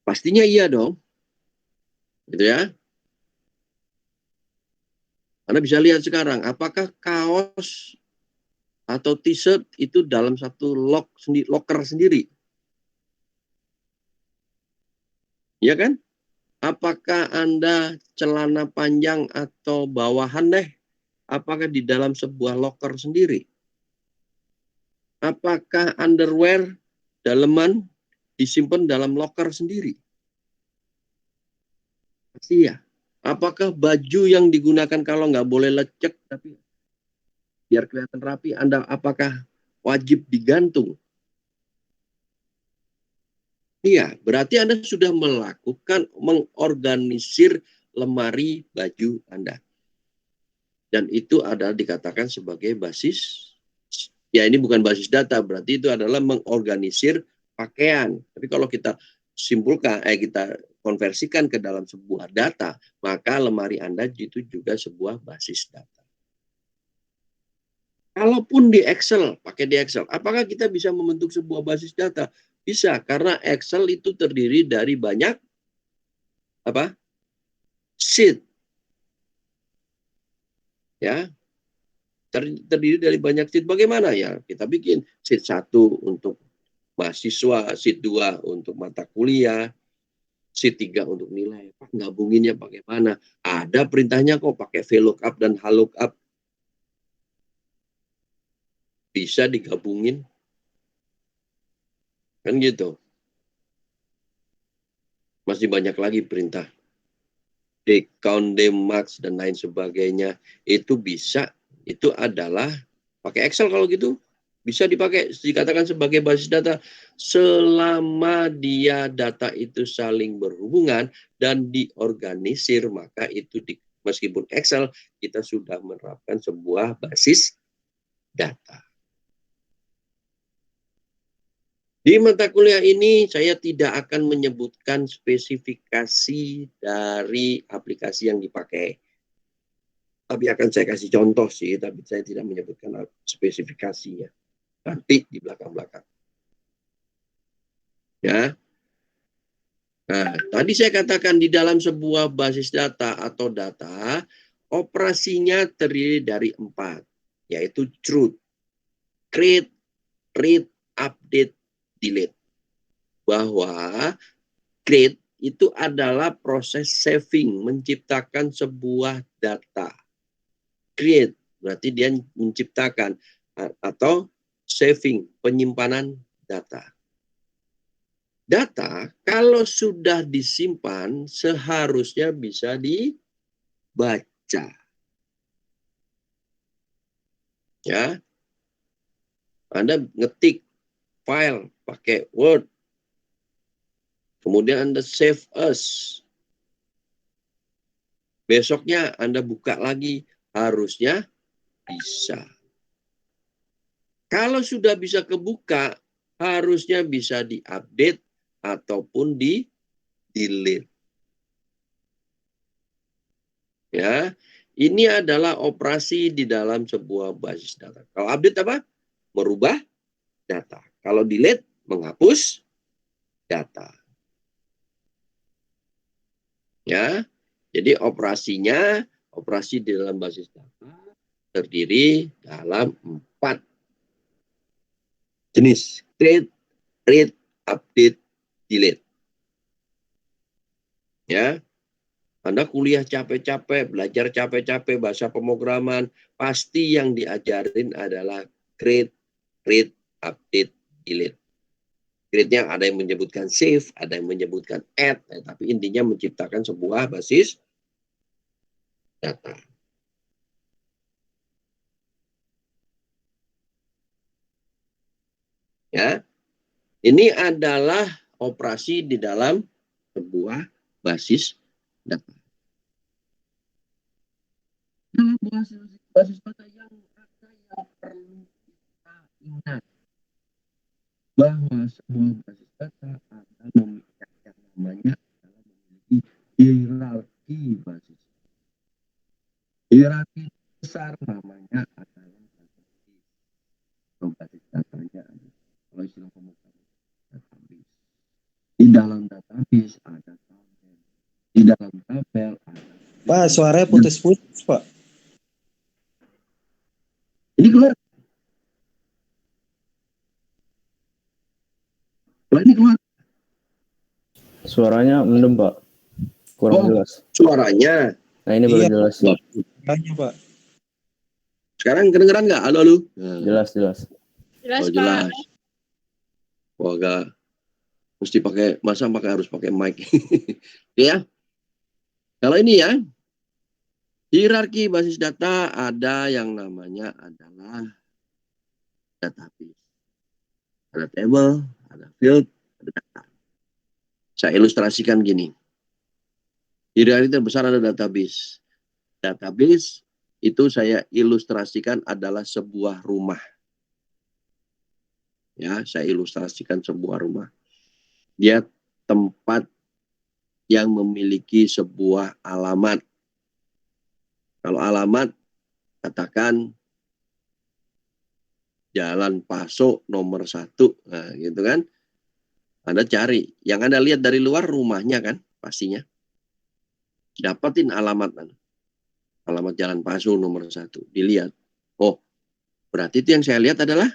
Pastinya iya dong. Gitu ya. Anda bisa lihat sekarang, apakah kaos atau t-shirt itu dalam satu locker sendiri? Iya kan? Apakah Anda celana panjang atau bawahan deh? Apakah di dalam sebuah locker sendiri? Apakah underwear daleman disimpan dalam locker sendiri? Pasti ya. Apakah baju yang digunakan kalau nggak boleh lecek tapi biar kelihatan rapi, Anda apakah wajib digantung? Iya, berarti Anda sudah mengorganisir lemari baju Anda. Dan itu adalah dikatakan sebagai basis, ya ini bukan basis data, berarti itu adalah mengorganisir pakaian. Tapi kalau kita simpulkan, kita konversikan ke dalam sebuah data, maka lemari Anda itu juga sebuah basis data. Kalaupun di Excel, pakai di Excel, apakah kita bisa membentuk sebuah basis data? Bisa, karena Excel itu terdiri dari banyak sheet. Ya, terdiri dari banyak sheet. Bagaimana ya? Kita bikin sheet 1 untuk mahasiswa, sheet 2 untuk mata kuliah, sheet 3 untuk nilai. Gabunginnya bagaimana? Ada perintahnya kok, pakai VLOOKUP dan HLOOKUP. Bisa digabungin. Kan gitu. Masih banyak lagi perintah. Count, max, dan lain sebagainya. Itu bisa. Itu adalah pakai Excel kalau gitu. Bisa dipakai, dikatakan sebagai basis data selama dia data itu saling berhubungan dan diorganisir, maka itu meskipun Excel kita sudah menerapkan sebuah basis data. Di mata kuliah ini saya tidak akan menyebutkan spesifikasi dari aplikasi yang dipakai. Tapi akan saya kasih contoh sih, tapi saya tidak menyebutkan spesifikasinya. Nanti di belakang-belakang. Ya. Nah, tadi saya katakan di dalam sebuah basis data atau data, operasinya terdiri dari 4, yaitu truth, create, read, update, delete. Bahwa create itu adalah proses saving, menciptakan sebuah data. Create berarti dia menciptakan atau saving, penyimpanan data. Data kalau sudah disimpan seharusnya bisa dibaca. Ya. Anda ngetik file pakai Word. Kemudian Anda save as. Besoknya Anda buka lagi, harusnya bisa. Kalau sudah bisa kebuka, harusnya bisa diupdate ataupun di-delete. Ya, ini adalah operasi di dalam sebuah basis data. Kalau update apa? Merubah data. Kalau delete, menghapus data. Ya, jadi operasi di dalam basis data terdiri dalam 4 jenis: create, read, update, delete. Ya, Anda kuliah capek-capek, belajar capek-capek bahasa pemrograman, pasti yang diajarin adalah create, read, update, delete. Create-nya ada yang menyebutkan save, ada yang menyebutkan add, tapi intinya menciptakan sebuah basis data. Ya, ini adalah operasi di dalam sebuah basis data. Dalam basis data yang ada yang perlu kita ingat bahwa sebuah basis data ada memiliki yang namanya adalah memiliki hierarki basis. Hierarki besar namanya adalah database. Basis datanya ada. Kalau istilah pemrograman database. Di dalam database ada tabel. Di dalam tabel ada. Pak, suaranya putus-putus, Pak. Ini keluar. Ini keluar. Suaranya mendem, Pak. Kurang jelas. Suaranya. Nah, ini baru jelas. Suaranya, Pak. Sekarang kedengeran nggak? Halo, halo. Nah. Jelas. Jelas, Oh, Pak. jelas. Wah, agak mesti harus pakai mic. Ya. Kalau ini ya, hierarki basis data ada yang namanya adalah database. Ada table, ada field, ada data. Saya ilustrasikan gini. Hierarki terbesar ada database. Database itu saya ilustrasikan adalah sebuah rumah. Ya, saya ilustrasikan sebuah rumah. Dia tempat yang memiliki sebuah alamat. Kalau alamat, katakan Jalan Paso nomor 1. Nah, gitu kan. Anda cari. Yang Anda lihat dari luar rumahnya kan, pastinya. Dapatin alamat Anda. Alamat Jalan Paso nomor 1. Dilihat. Oh, berarti itu yang saya lihat adalah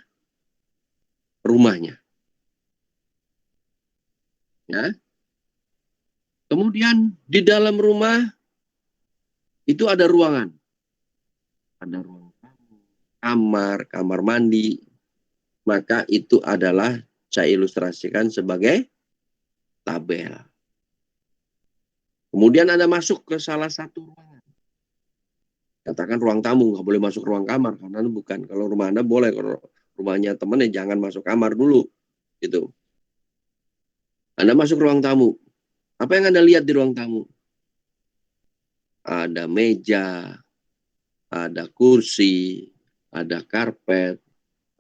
rumahnya. Ya. Kemudian di dalam rumah itu ada ruangan. Ada ruang kamar, kamar mandi. Maka itu adalah saya ilustrasikan sebagai tabel. Kemudian Anda masuk ke salah satu ruangan. Katakan ruang tamu, nggak boleh masuk ruang kamar karena bukan. Kalau rumah Anda boleh, kalau rumahnya teman ya jangan masuk kamar dulu. Gitu. Anda masuk ruang tamu. Apa yang Anda lihat di ruang tamu? Ada meja, ada kursi, ada karpet,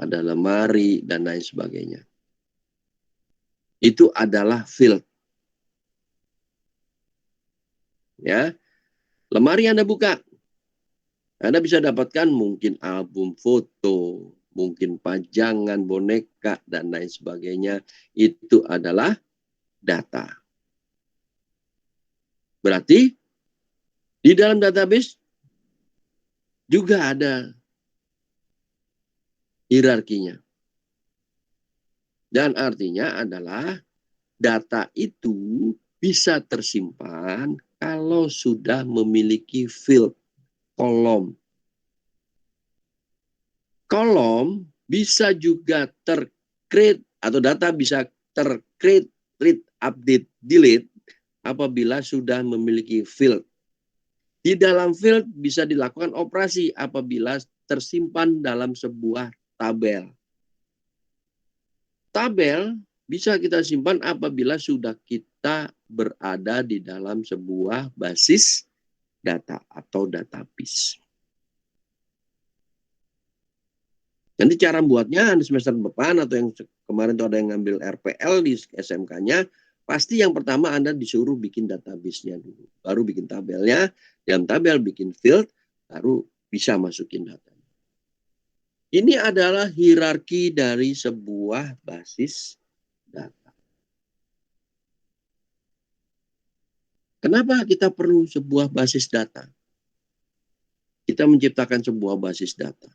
ada lemari, dan lain sebagainya. itu adalah field. Ya, lemari Anda buka, Anda bisa dapatkan mungkin album foto, mungkin pajangan, boneka, dan lain sebagainya. Itu adalah data. Berarti di dalam database juga ada hierarkinya. Dan artinya adalah data itu bisa tersimpan kalau sudah memiliki field, kolom. Kolom bisa juga ter-create atau data bisa ter-create, read, update, delete apabila sudah memiliki field. Di dalam field bisa dilakukan operasi apabila tersimpan dalam sebuah tabel. Tabel bisa kita simpan apabila sudah kita berada di dalam sebuah basis data atau database. Nanti cara buatnya di semester depan atau yang kemarin itu ada yang ngambil RPL di SMK-nya, pasti yang pertama Anda disuruh bikin database-nya dulu. Baru bikin tabelnya, dalam tabel bikin field, baru bisa masukin data. Ini adalah hierarki dari sebuah basis data. Kenapa kita perlu sebuah basis data? Kita menciptakan sebuah basis data.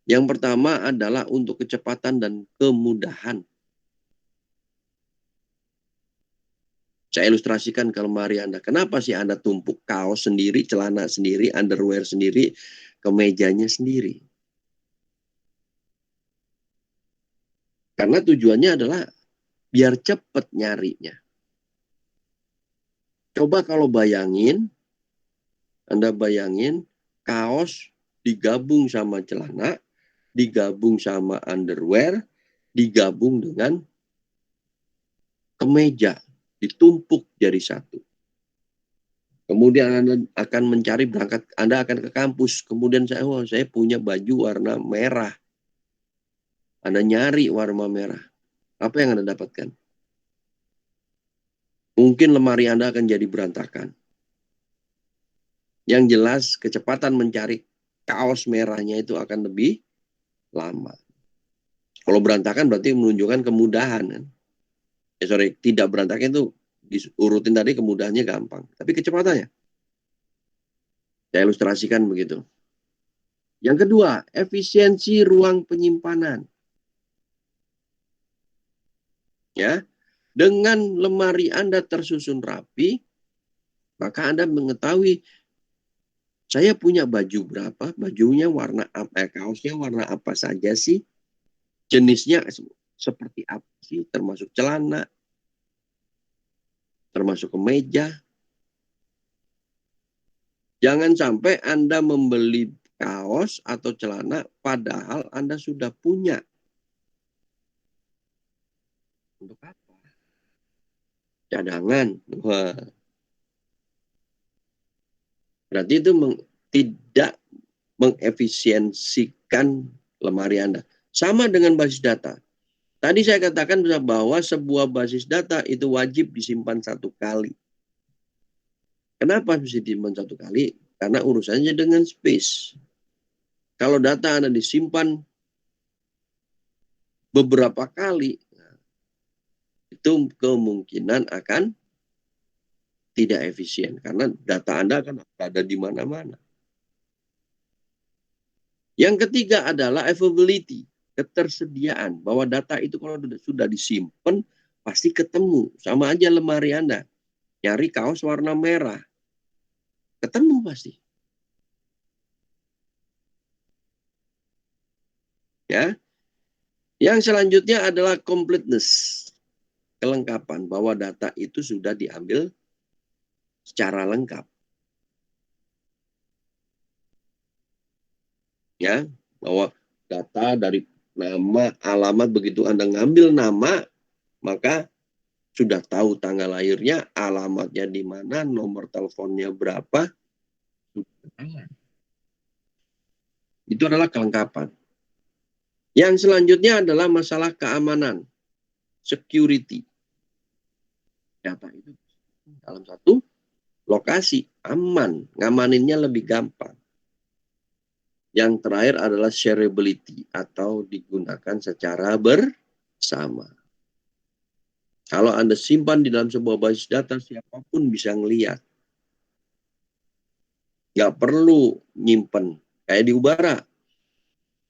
Yang pertama adalah untuk kecepatan dan kemudahan. Saya ilustrasikan ke lemari Anda. Kenapa sih Anda tumpuk kaos sendiri, celana sendiri, underwear sendiri, kemejanya sendiri? Karena tujuannya adalah biar cepat nyarinya. Coba kalau bayangin, Anda bayangin kaos digabung sama celana, digabung sama underwear, digabung dengan kemeja, ditumpuk jadi satu. Kemudian Anda akan mencari berangkat, Anda akan ke kampus. Kemudian saya punya baju warna merah. Anda nyari warna merah. Apa yang Anda dapatkan? Mungkin lemari Anda akan jadi berantakan. Yang jelas kecepatan mencari kaos merahnya itu akan lebih lama. Kalau berantakan berarti menunjukkan kemudahan. Kan? Tidak berantakan itu diurutin tadi kemudahannya gampang. Tapi kecepatannya. Saya ilustrasikan begitu. Yang kedua, efisiensi ruang penyimpanan. Ya, dengan lemari Anda tersusun rapi, maka Anda mengetahui saya punya baju berapa, bajunya warna apa, kaosnya warna apa saja sih, jenisnya seperti apa sih, termasuk celana, termasuk kemeja. Jangan sampai Anda membeli kaos atau celana padahal Anda sudah punya. Untuk apa? Cadangan. Wah. Berarti itu tidak mengefisiensikan lemari Anda. Sama dengan basis data. Tadi saya katakan bahwa sebuah basis data itu wajib disimpan satu kali. Kenapa mesti disimpan satu kali? Karena urusannya dengan space. Kalau data Anda disimpan beberapa kali, itu kemungkinan akan tidak efisien. Karena data Anda akan ada di mana-mana. Yang ketiga adalah availability, ketersediaan. Bahwa data itu kalau sudah disimpan, pasti ketemu. Sama aja lemari Anda. Nyari kaos warna merah. Ketemu pasti. Ya. Yang selanjutnya adalah completeness. Kelengkapan. Bahwa data itu sudah diambil secara lengkap. Ya, bahwa data dari nama, alamat, begitu Anda ngambil nama, maka sudah tahu tanggal lahirnya, alamatnya di mana, nomor teleponnya berapa. Itu adalah kelengkapan. Yang selanjutnya adalah masalah keamanan, security. data itu dalam satu lokasi, aman, ngamaninnya lebih gampang. Yang terakhir adalah shareability atau digunakan secara bersama. Kalau Anda simpan di dalam sebuah basis data, siapapun bisa ngelihat. Nggak perlu nyimpen. Kayak di Ubara.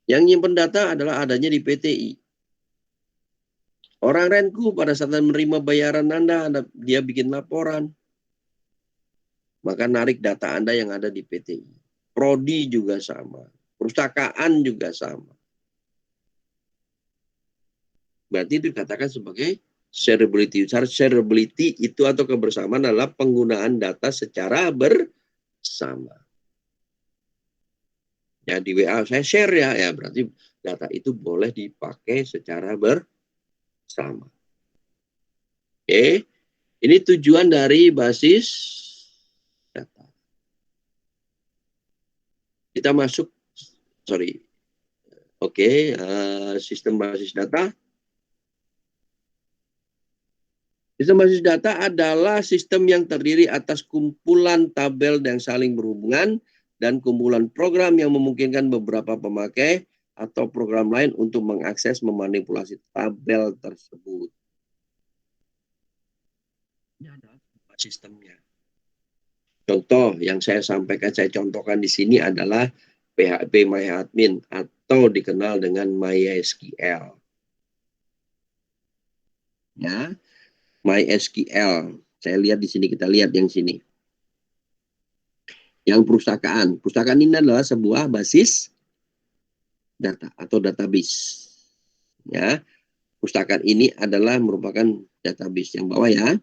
Yang nyimpen data adalah adanya di PTI. Orang Renku pada saat menerima bayaran Anda, dia bikin laporan. Maka narik data Anda yang ada di PTI. Prodi juga sama. Perpustakaan juga sama. Berarti itu dikatakan sebagai shareability. Shareability itu atau kebersamaan adalah penggunaan data secara bersama. Ya di WA saya share ya berarti data itu boleh dipakai secara bersama. Oke, ini tujuan dari basis data. Kita masuk, sistem basis data. Sistem basis data adalah sistem yang terdiri atas kumpulan tabel yang saling berhubungan dan kumpulan program yang memungkinkan beberapa pemakai atau program lain untuk mengakses memanipulasi tabel tersebut. Ini adalah sistemnya. Contoh yang saya sampaikan, saya contohkan di sini adalah PHP MyAdmin atau dikenal dengan MySQL. Ya. MySQL. Saya lihat di sini, kita lihat yang sini. Yang perpustakaan. Perpustakaan ini adalah sebuah basis data atau database. Ya. Perpustakaan ini adalah merupakan database yang bawah ya.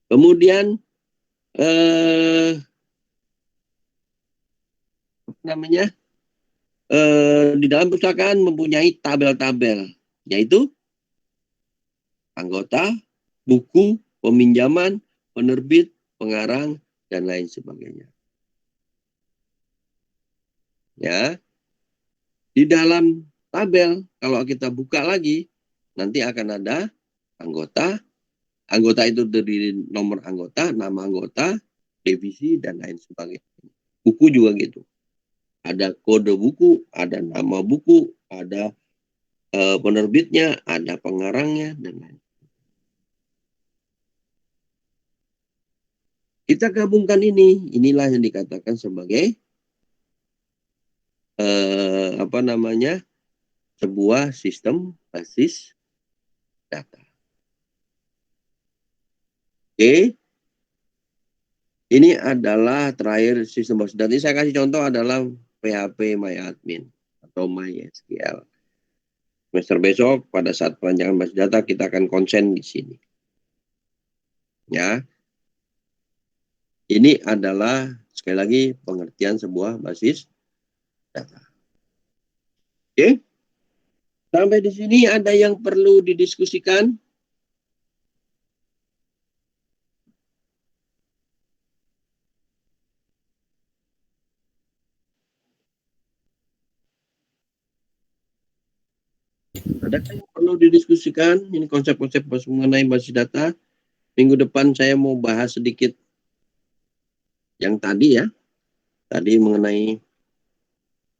Kemudian di dalam perpustakaan mempunyai tabel-tabel, yaitu anggota, buku, peminjaman, penerbit, pengarang, dan lain sebagainya. Ya, di dalam tabel kalau kita buka lagi nanti akan ada anggota. Anggota itu dari nomor anggota, nama anggota, divisi, dan lain sebagainya. Buku juga gitu. Ada kode buku, ada nama buku, ada penerbitnya, ada pengarangnya, dan lain. Kita gabungkan ini. Inilah yang dikatakan sebagai sebuah sistem basis data. Oke. Ini adalah terakhir sistem basis data. Ini saya kasih contoh adalah PHP MyAdmin atau MySQL. Semester besok pada saat perancangan basis data kita akan konsen di sini. Ya. Ini adalah sekali lagi pengertian sebuah basis data. Oke. Sampai di sini ada yang perlu didiskusikan? Adakah yang perlu didiskusikan? Ini konsep-konsep mengenai basis data. Minggu depan saya mau bahas sedikit yang tadi ya. Tadi mengenai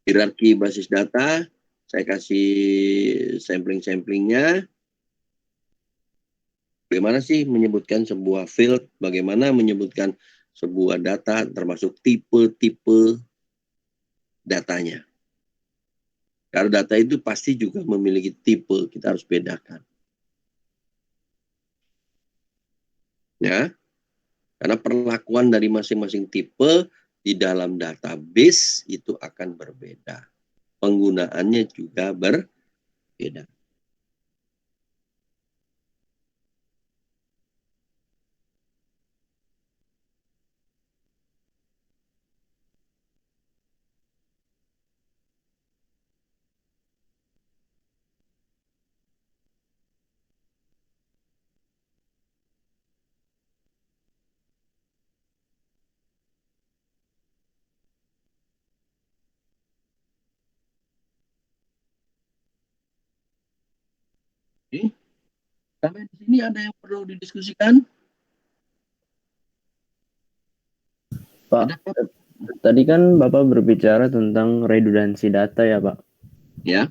hierarki basis data. Saya kasih sampling-samplingnya. Bagaimana sih menyebutkan sebuah field? Bagaimana menyebutkan sebuah data termasuk tipe-tipe datanya. Karena data itu pasti juga memiliki tipe, kita harus bedakan. Ya, karena perlakuan dari masing-masing tipe di dalam database itu akan berbeda. Penggunaannya juga berbeda. Oke. Sampai di sini ada yang perlu didiskusikan? Pak, Ada, Pak? tadi kan Bapak berbicara tentang redundansi data ya, Pak. Ya.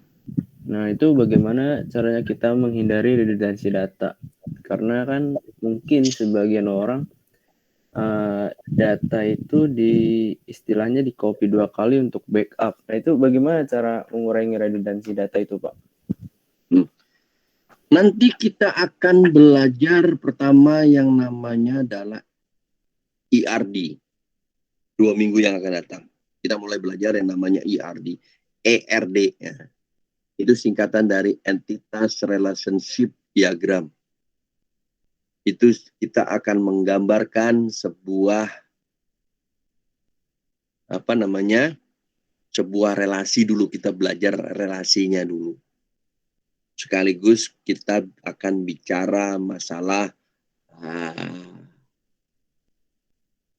Nah, itu bagaimana caranya kita menghindari redundansi data? Karena kan mungkin sebagian orang data itu istilahnya di copy 2 kali untuk backup. Nah, itu bagaimana cara mengurangi redundansi data itu, Pak? Nanti kita akan belajar pertama yang namanya adalah ERD. 2 minggu yang akan datang. Kita mulai belajar yang namanya ERD. ERD. Ya. Itu singkatan dari Entitas Relationship Diagram. Itu kita akan menggambarkan sebuah sebuah relasi dulu, kita belajar relasinya dulu. Sekaligus kita akan bicara masalah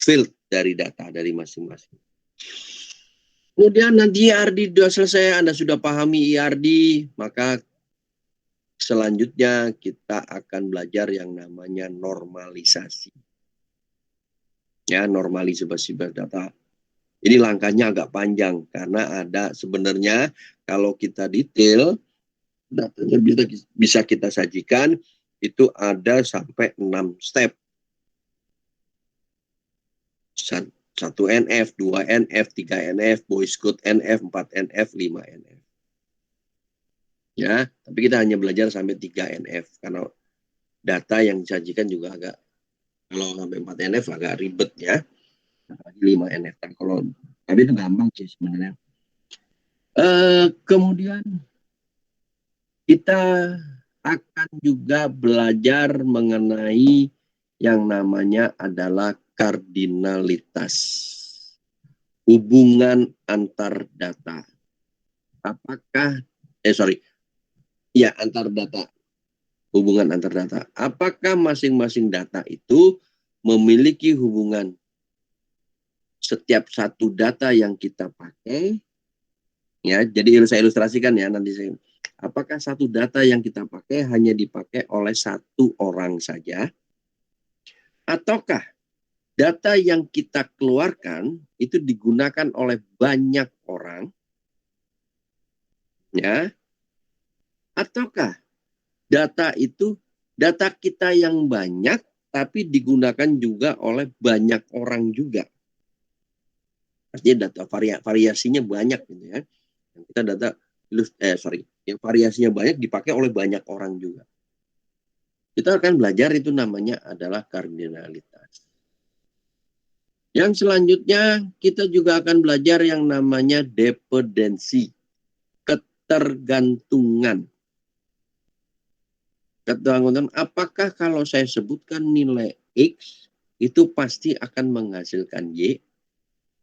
field dari data dari masing-masing. Kemudian nanti ERD sudah selesai, Anda sudah pahami ERD, maka selanjutnya kita akan belajar yang namanya normalisasi. Ya, normalisasi data. Ini langkahnya agak panjang karena ada sebenarnya kalau kita detail datanya bisa kita sajikan itu ada sampai 6 step. 1 NF, 2 NF, 3 NF, Boys Code NF, 4 NF, 5 NF. Ya, tapi kita hanya belajar sampai 3 NF karena data yang disajikan juga agak, kalau sampai 4 NF agak ribet ya. 5 NF. Tapi itu gampang sih sebenarnya. Kemudian kita akan juga belajar mengenai yang namanya adalah kardinalitas. Hubungan antar data. Antar data. Hubungan antar data. Apakah masing-masing data itu memiliki hubungan? Setiap satu data yang kita pakai, ya, jadi saya ilustrasikan ya nanti saya. Apakah satu data yang kita pakai hanya dipakai oleh satu orang saja? Ataukah data yang kita keluarkan itu digunakan oleh banyak orang? Ya. Ataukah data kita yang banyak tapi digunakan juga oleh banyak orang juga? Artinya data variasinya banyak gitu ya. Yang variasinya banyak dipakai oleh banyak orang juga. Kita akan belajar itu namanya adalah kardinalitas. Yang selanjutnya kita juga akan belajar yang namanya dependensi, ketergantungan. Apakah kalau saya sebutkan nilai X itu pasti akan menghasilkan Y?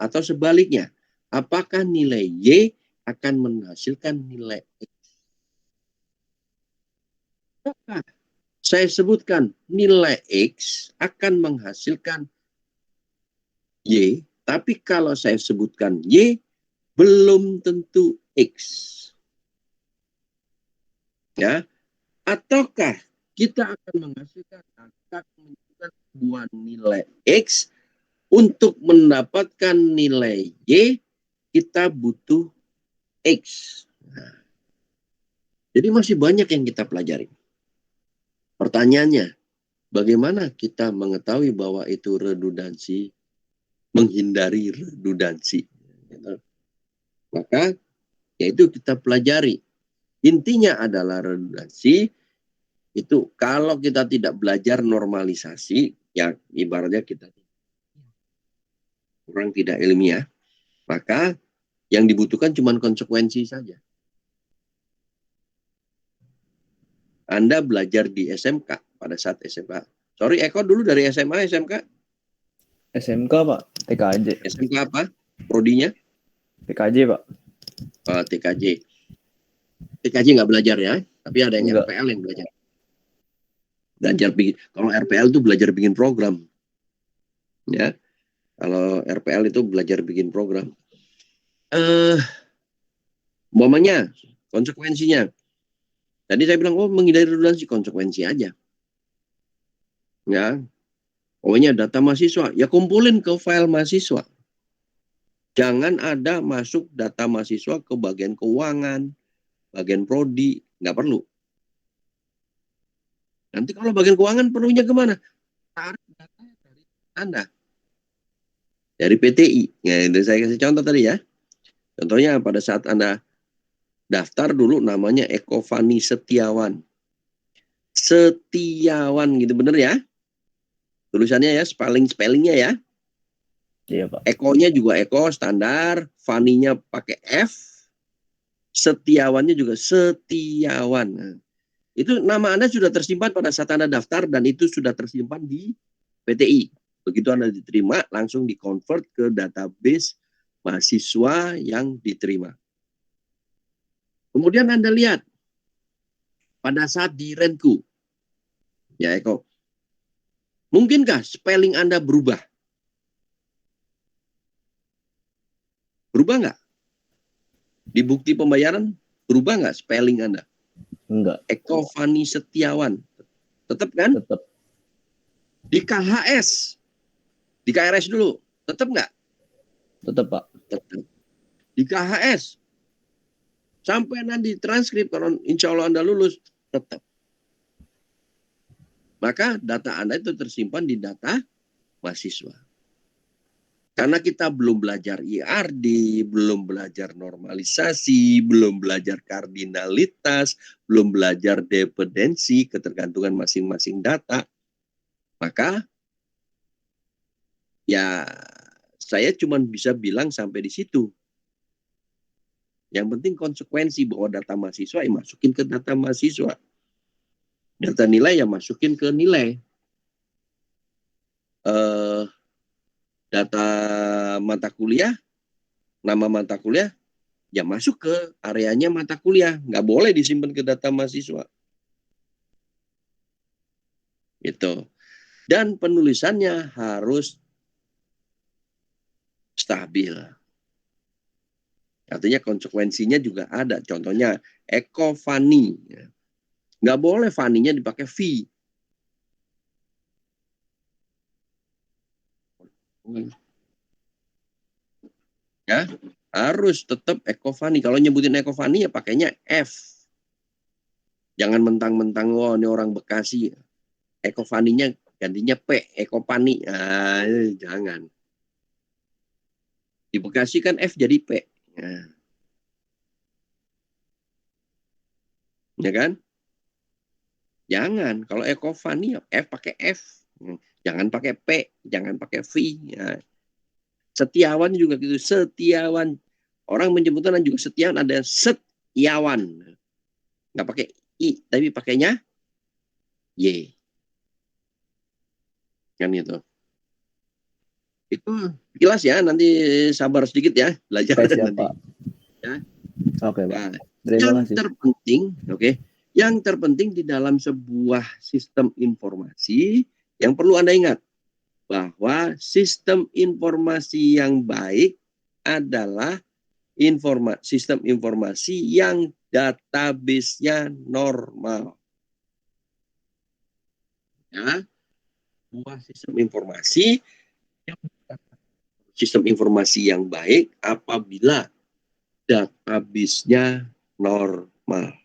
Atau sebaliknya, apakah nilai Y akan menghasilkan nilai X? Apakah saya sebutkan nilai X akan menghasilkan Y, tapi kalau saya sebutkan Y, belum tentu X. Ya, ataukah kita akan menghasilkan sebuah nilai X, untuk mendapatkan nilai Y, kita butuh X. Nah, jadi masih banyak yang kita pelajari. Pertanyaannya, bagaimana kita mengetahui bahwa itu redundansi, menghindari redundansi? Maka, yaitu kita pelajari. Intinya adalah redundansi, itu kalau kita tidak belajar normalisasi, ya ibaratnya kita orang tidak ilmiah, maka yang dibutuhkan cuma konsekuensi saja. Anda belajar di SMK pada saat SMA. Sorry, Eko dulu dari SMA, SMK? SMK, Pak. TKJ. SMK apa? Prodinya? TKJ, Pak. TKJ. TKJ nggak belajar ya, tapi ada yang Enggak. RPL yang belajar. Kalau RPL itu belajar bikin program. Ya. Kalau RPL itu belajar bikin program. Umpamanya konsekuensinya Tadi saya bilang, menghindari redundansi, konsekuensi aja. Ya, pokoknya data mahasiswa, ya kumpulin ke file mahasiswa. Jangan ada masuk data mahasiswa ke bagian keuangan, bagian prodi, nggak perlu. Nanti kalau bagian keuangan perlunya kemana? Tarik data dari Anda. Dari PTI. Ya, itu saya kasih contoh tadi ya. Contohnya pada saat Anda daftar dulu namanya Eko Fani Setiawan. Setiawan gitu bener ya? Tulisannya ya, spellingnya ya. Iya, Pak. Ekonya juga Eko standar, Faninya pakai F, Setiawannya juga Setiawan. Nah, itu nama Anda sudah tersimpan pada saat Anda daftar dan itu sudah tersimpan di PTI. Begitu Anda diterima, langsung di-convert ke database mahasiswa yang diterima. Kemudian Anda lihat, pada saat di Renku, ya Eko, mungkinkah spelling Anda berubah? Berubah nggak? Di bukti pembayaran, berubah nggak spelling Anda? Enggak, Eko Fani Setiawan. Tetap kan? tetap. Di KHS, di KRS dulu, tetap nggak? Tetap, Pak. Tetap. Di KHS, sampai nanti transkrip, kalau insya Allah Anda lulus, tetap. Maka data Anda itu tersimpan di data mahasiswa. Karena kita belum belajar IRD, belum belajar normalisasi, belum belajar kardinalitas, belum belajar dependensi, ketergantungan masing-masing data. Maka ya saya cuma bisa bilang sampai di situ. Yang penting konsekuensi bahwa data mahasiswa ya masukin ke data mahasiswa. Data nilai ya masukin ke nilai. Data mata kuliah, nama mata kuliah, ya masuk ke areanya mata kuliah. Nggak boleh disimpan ke data mahasiswa. Gitu. Dan penulisannya harus stabil. Artinya konsekuensinya juga ada. Contohnya Eko Fani. Nggak boleh Faninya dipakai V. Ya, harus tetap Eko Fani. Kalau nyebutin Eko Fani ya pakainya F. Jangan mentang-mentang, ini orang Bekasi. Eko Faninya gantinya P, Eko Pani. Nah, jangan. Di Bekasi kan F jadi P. Nah. Ya kan? Jangan. Kalau Eko Fani ya F pakai F. Jangan pakai P, jangan pakai V. Ya. Setiawan juga gitu. Setiawan. Orang menyebutkan juga Setiawan ada Setiawan. Nggak pakai I, tapi pakainya Y. Kan itu. Itu jelas ya, nanti sabar sedikit ya, belajar Siap, nanti. Pak. Ya. Oke, Pak. Nah, Terima yang kasih. terpenting, yang terpenting di dalam sebuah sistem informasi yang perlu Anda ingat bahwa sistem informasi yang baik adalah sistem informasi yang database-nya normal. Ya, sebuah sistem informasi yang baik apabila database-nya normal.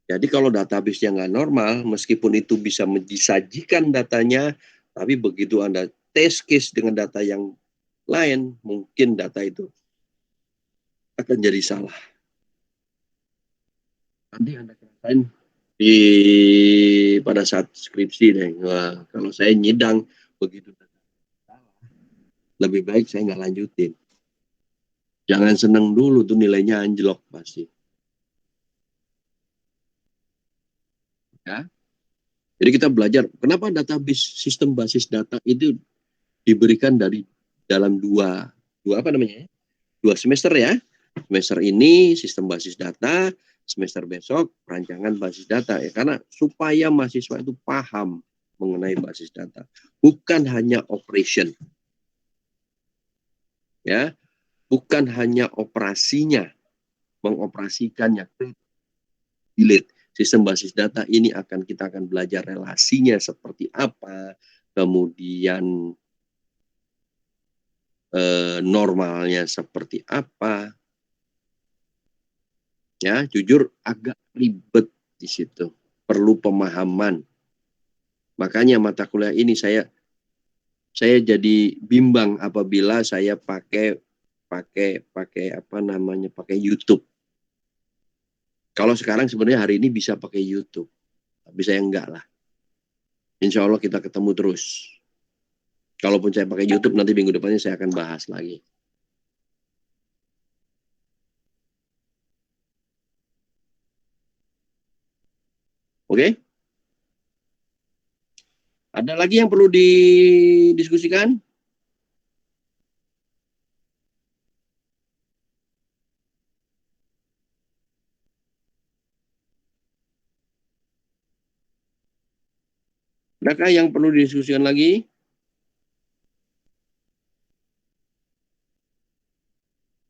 Jadi kalau database-nya nggak normal, meskipun itu bisa disajikan datanya, tapi begitu Anda test case dengan data yang lain, mungkin data itu akan jadi salah. Nanti Anda kerasain pada saat skripsi deh. Wah, kalau saya nyidang begitu salah, lebih baik saya nggak lanjutin. Jangan seneng dulu tuh nilainya anjlok pasti. Ya. Jadi kita belajar kenapa database sistem basis data itu diberikan dalam dua semester ya. Semester ini sistem basis data, semester besok perancangan basis data ya, karena supaya mahasiswa itu paham mengenai basis data, bukan hanya operation. Ya, bukan hanya operasinya, mengoperasikannya, delete. Sistem basis data ini kita akan belajar relasinya seperti apa, kemudian normalnya seperti apa. Ya, jujur agak ribet di situ. Perlu pemahaman. Makanya mata kuliah ini saya jadi bimbang apabila saya pakai YouTube. Kalau sekarang sebenarnya hari ini bisa pakai YouTube, tapi saya enggak lah. Insya Allah kita ketemu terus. Kalaupun saya pakai YouTube, nanti minggu depannya saya akan bahas lagi. Oke? Ada lagi yang perlu didiskusikan? Adakah yang perlu didiskusikan lagi?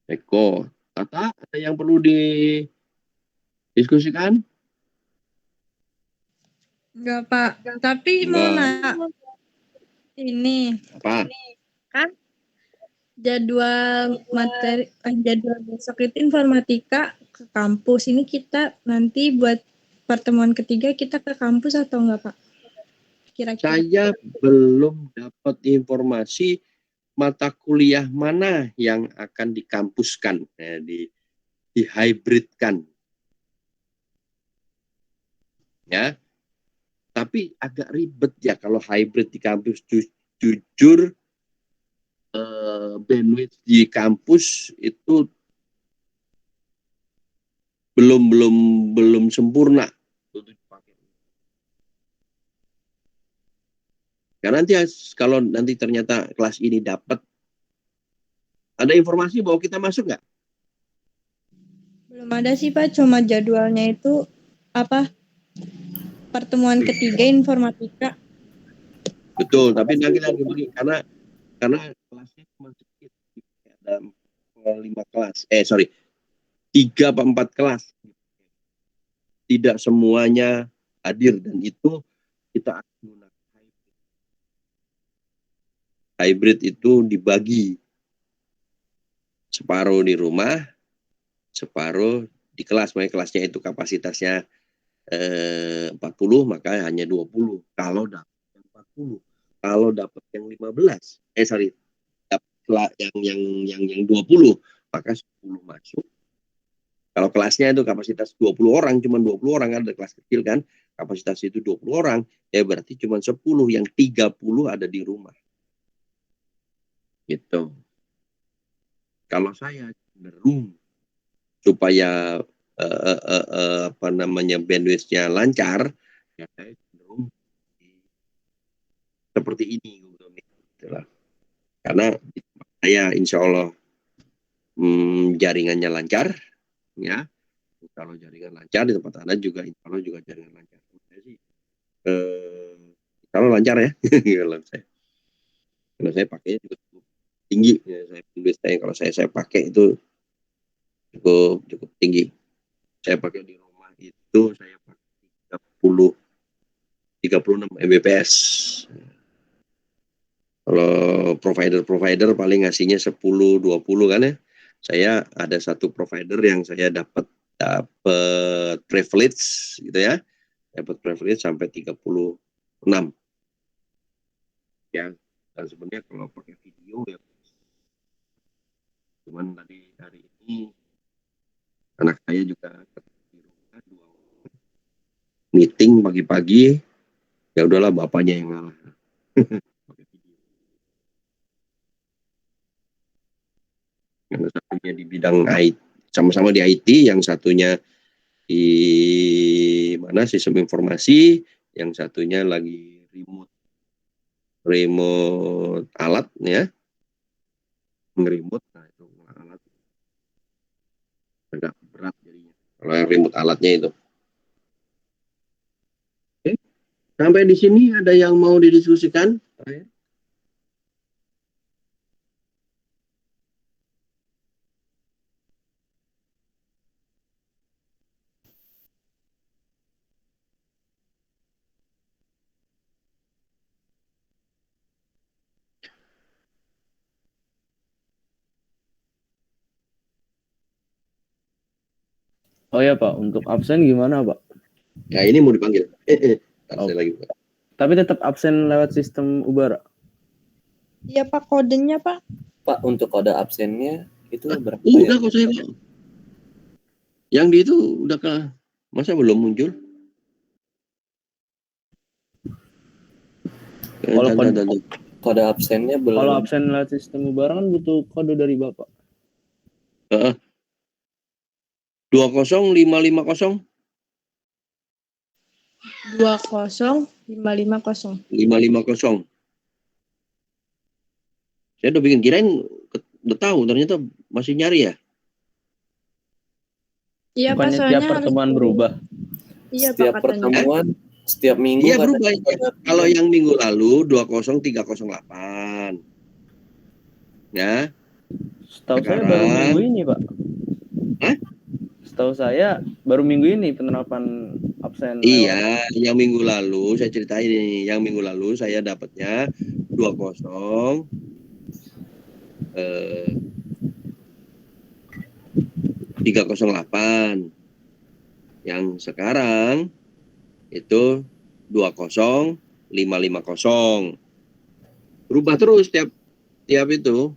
Eko, Tata, ada yang perlu didiskusikan? Enggak, Pak. Tapi mau nanya ini Apa? kan jadwal besok itu informatika ke kampus. Ini kita nanti buat pertemuan ketiga kita ke kampus atau enggak, Pak? Kira-kira. Saya belum dapat informasi mata kuliah mana yang akan dikampuskan, dihybridkan. Ya, tapi agak ribet ya kalau hybrid di kampus. Jujur, bandwidth di kampus itu belum sempurna. Karena nanti kalau nanti ternyata kelas ini dapat, ada informasi bahwa kita masuk nggak? Belum ada sih, Pak. Cuma jadwalnya itu apa? Pertemuan ketiga informatika. Betul, tapi nanti lagi begini karena kelasnya cuma sedikit, ada 5 kelas. 3 atau 4 kelas. Tidak semuanya hadir dan itu kita akan menggunakan hybrid. Hybrid itu dibagi separuh di rumah, separuh di kelas. Makanya kelasnya itu kapasitasnya 40, maka hanya 20. Kalau dapat yang 40, kalau dapat yang 15, dapat yang 20, maka 10 masuk. Kalau kelasnya itu kapasitas 20 orang, cuma 20 orang, kan ada kelas kecil kan, kapasitas itu 20 orang, ya berarti cuma 10, yang 30 ada di rumah. Gitu. Kalau saya cenderung supaya bandwidth-nya lancar, ya saya cenderung seperti ini. Karena saya insya Allah jaringannya lancar, ya. Kalau jaringan lancar di tempat Anda juga, insya Allah juga jaringan lancar. Kalau lancar ya, kalau saya pakai juga cukup tinggi. Ya, kalau saya pakai itu cukup tinggi. Saya pakai di rumah itu saya pakai 36 Mbps. Kalau provider paling ngasihnya 10-20 kan ya. Saya ada satu provider yang saya dapat privilege gitu ya. Dapat privilege sampai 36. Ya, dan sebenarnya kalau pakai video ya cuman tadi hari ini anak saya juga di rumah 2 meeting pagi-pagi, ya udahlah bapaknya yang ngalah. Yang satunya di bidang IT, sama-sama di IT, yang satunya di mana sistem informasi, yang satunya lagi remote alat ya, nge-remote. Nah itu alat agak berat jadinya kalau yang remote alatnya itu. Oke. Sampai di sini ada yang mau didiskusikan? Oh ya Pak, untuk absen gimana Pak? Ya ini mau dipanggil. Ntar saya lagi buka. Tapi tetap absen lewat sistem Ubara. Iya Pak, kodenya Pak. Pak, untuk kode absennya itu berapa Udah ya? kok saya Pak. Yang di itu udah masa belum muncul? Kalau Kode absennya belum. Kalau absen lewat sistem Ubara kan butuh kode dari Bapak. 20550 20550. 550. Saya udah bikin, kirain udah tahu, ternyata masih nyari ya. Iya Pak, Bukannya soalnya tiap pertemuan berubah. Iya Pak, Setiap katanya. pertemuan, setiap minggu. Iya katanya berubah. Kalau yang minggu lalu 20308. Ya. Setahu saya baru minggu ini Pak. Hah? Setahu saya baru minggu ini penerapan absen. Iya, yang minggu lalu saya ceritain ini. Yang minggu lalu saya dapatnya 308. Yang sekarang itu 20550. Berubah terus tiap itu.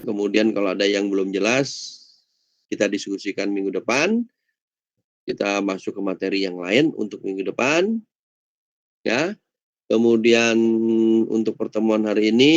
Kemudian kalau ada yang belum jelas, kita diskusikan minggu depan. Kita masuk ke materi yang lain untuk minggu depan. Ya. Kemudian untuk pertemuan hari ini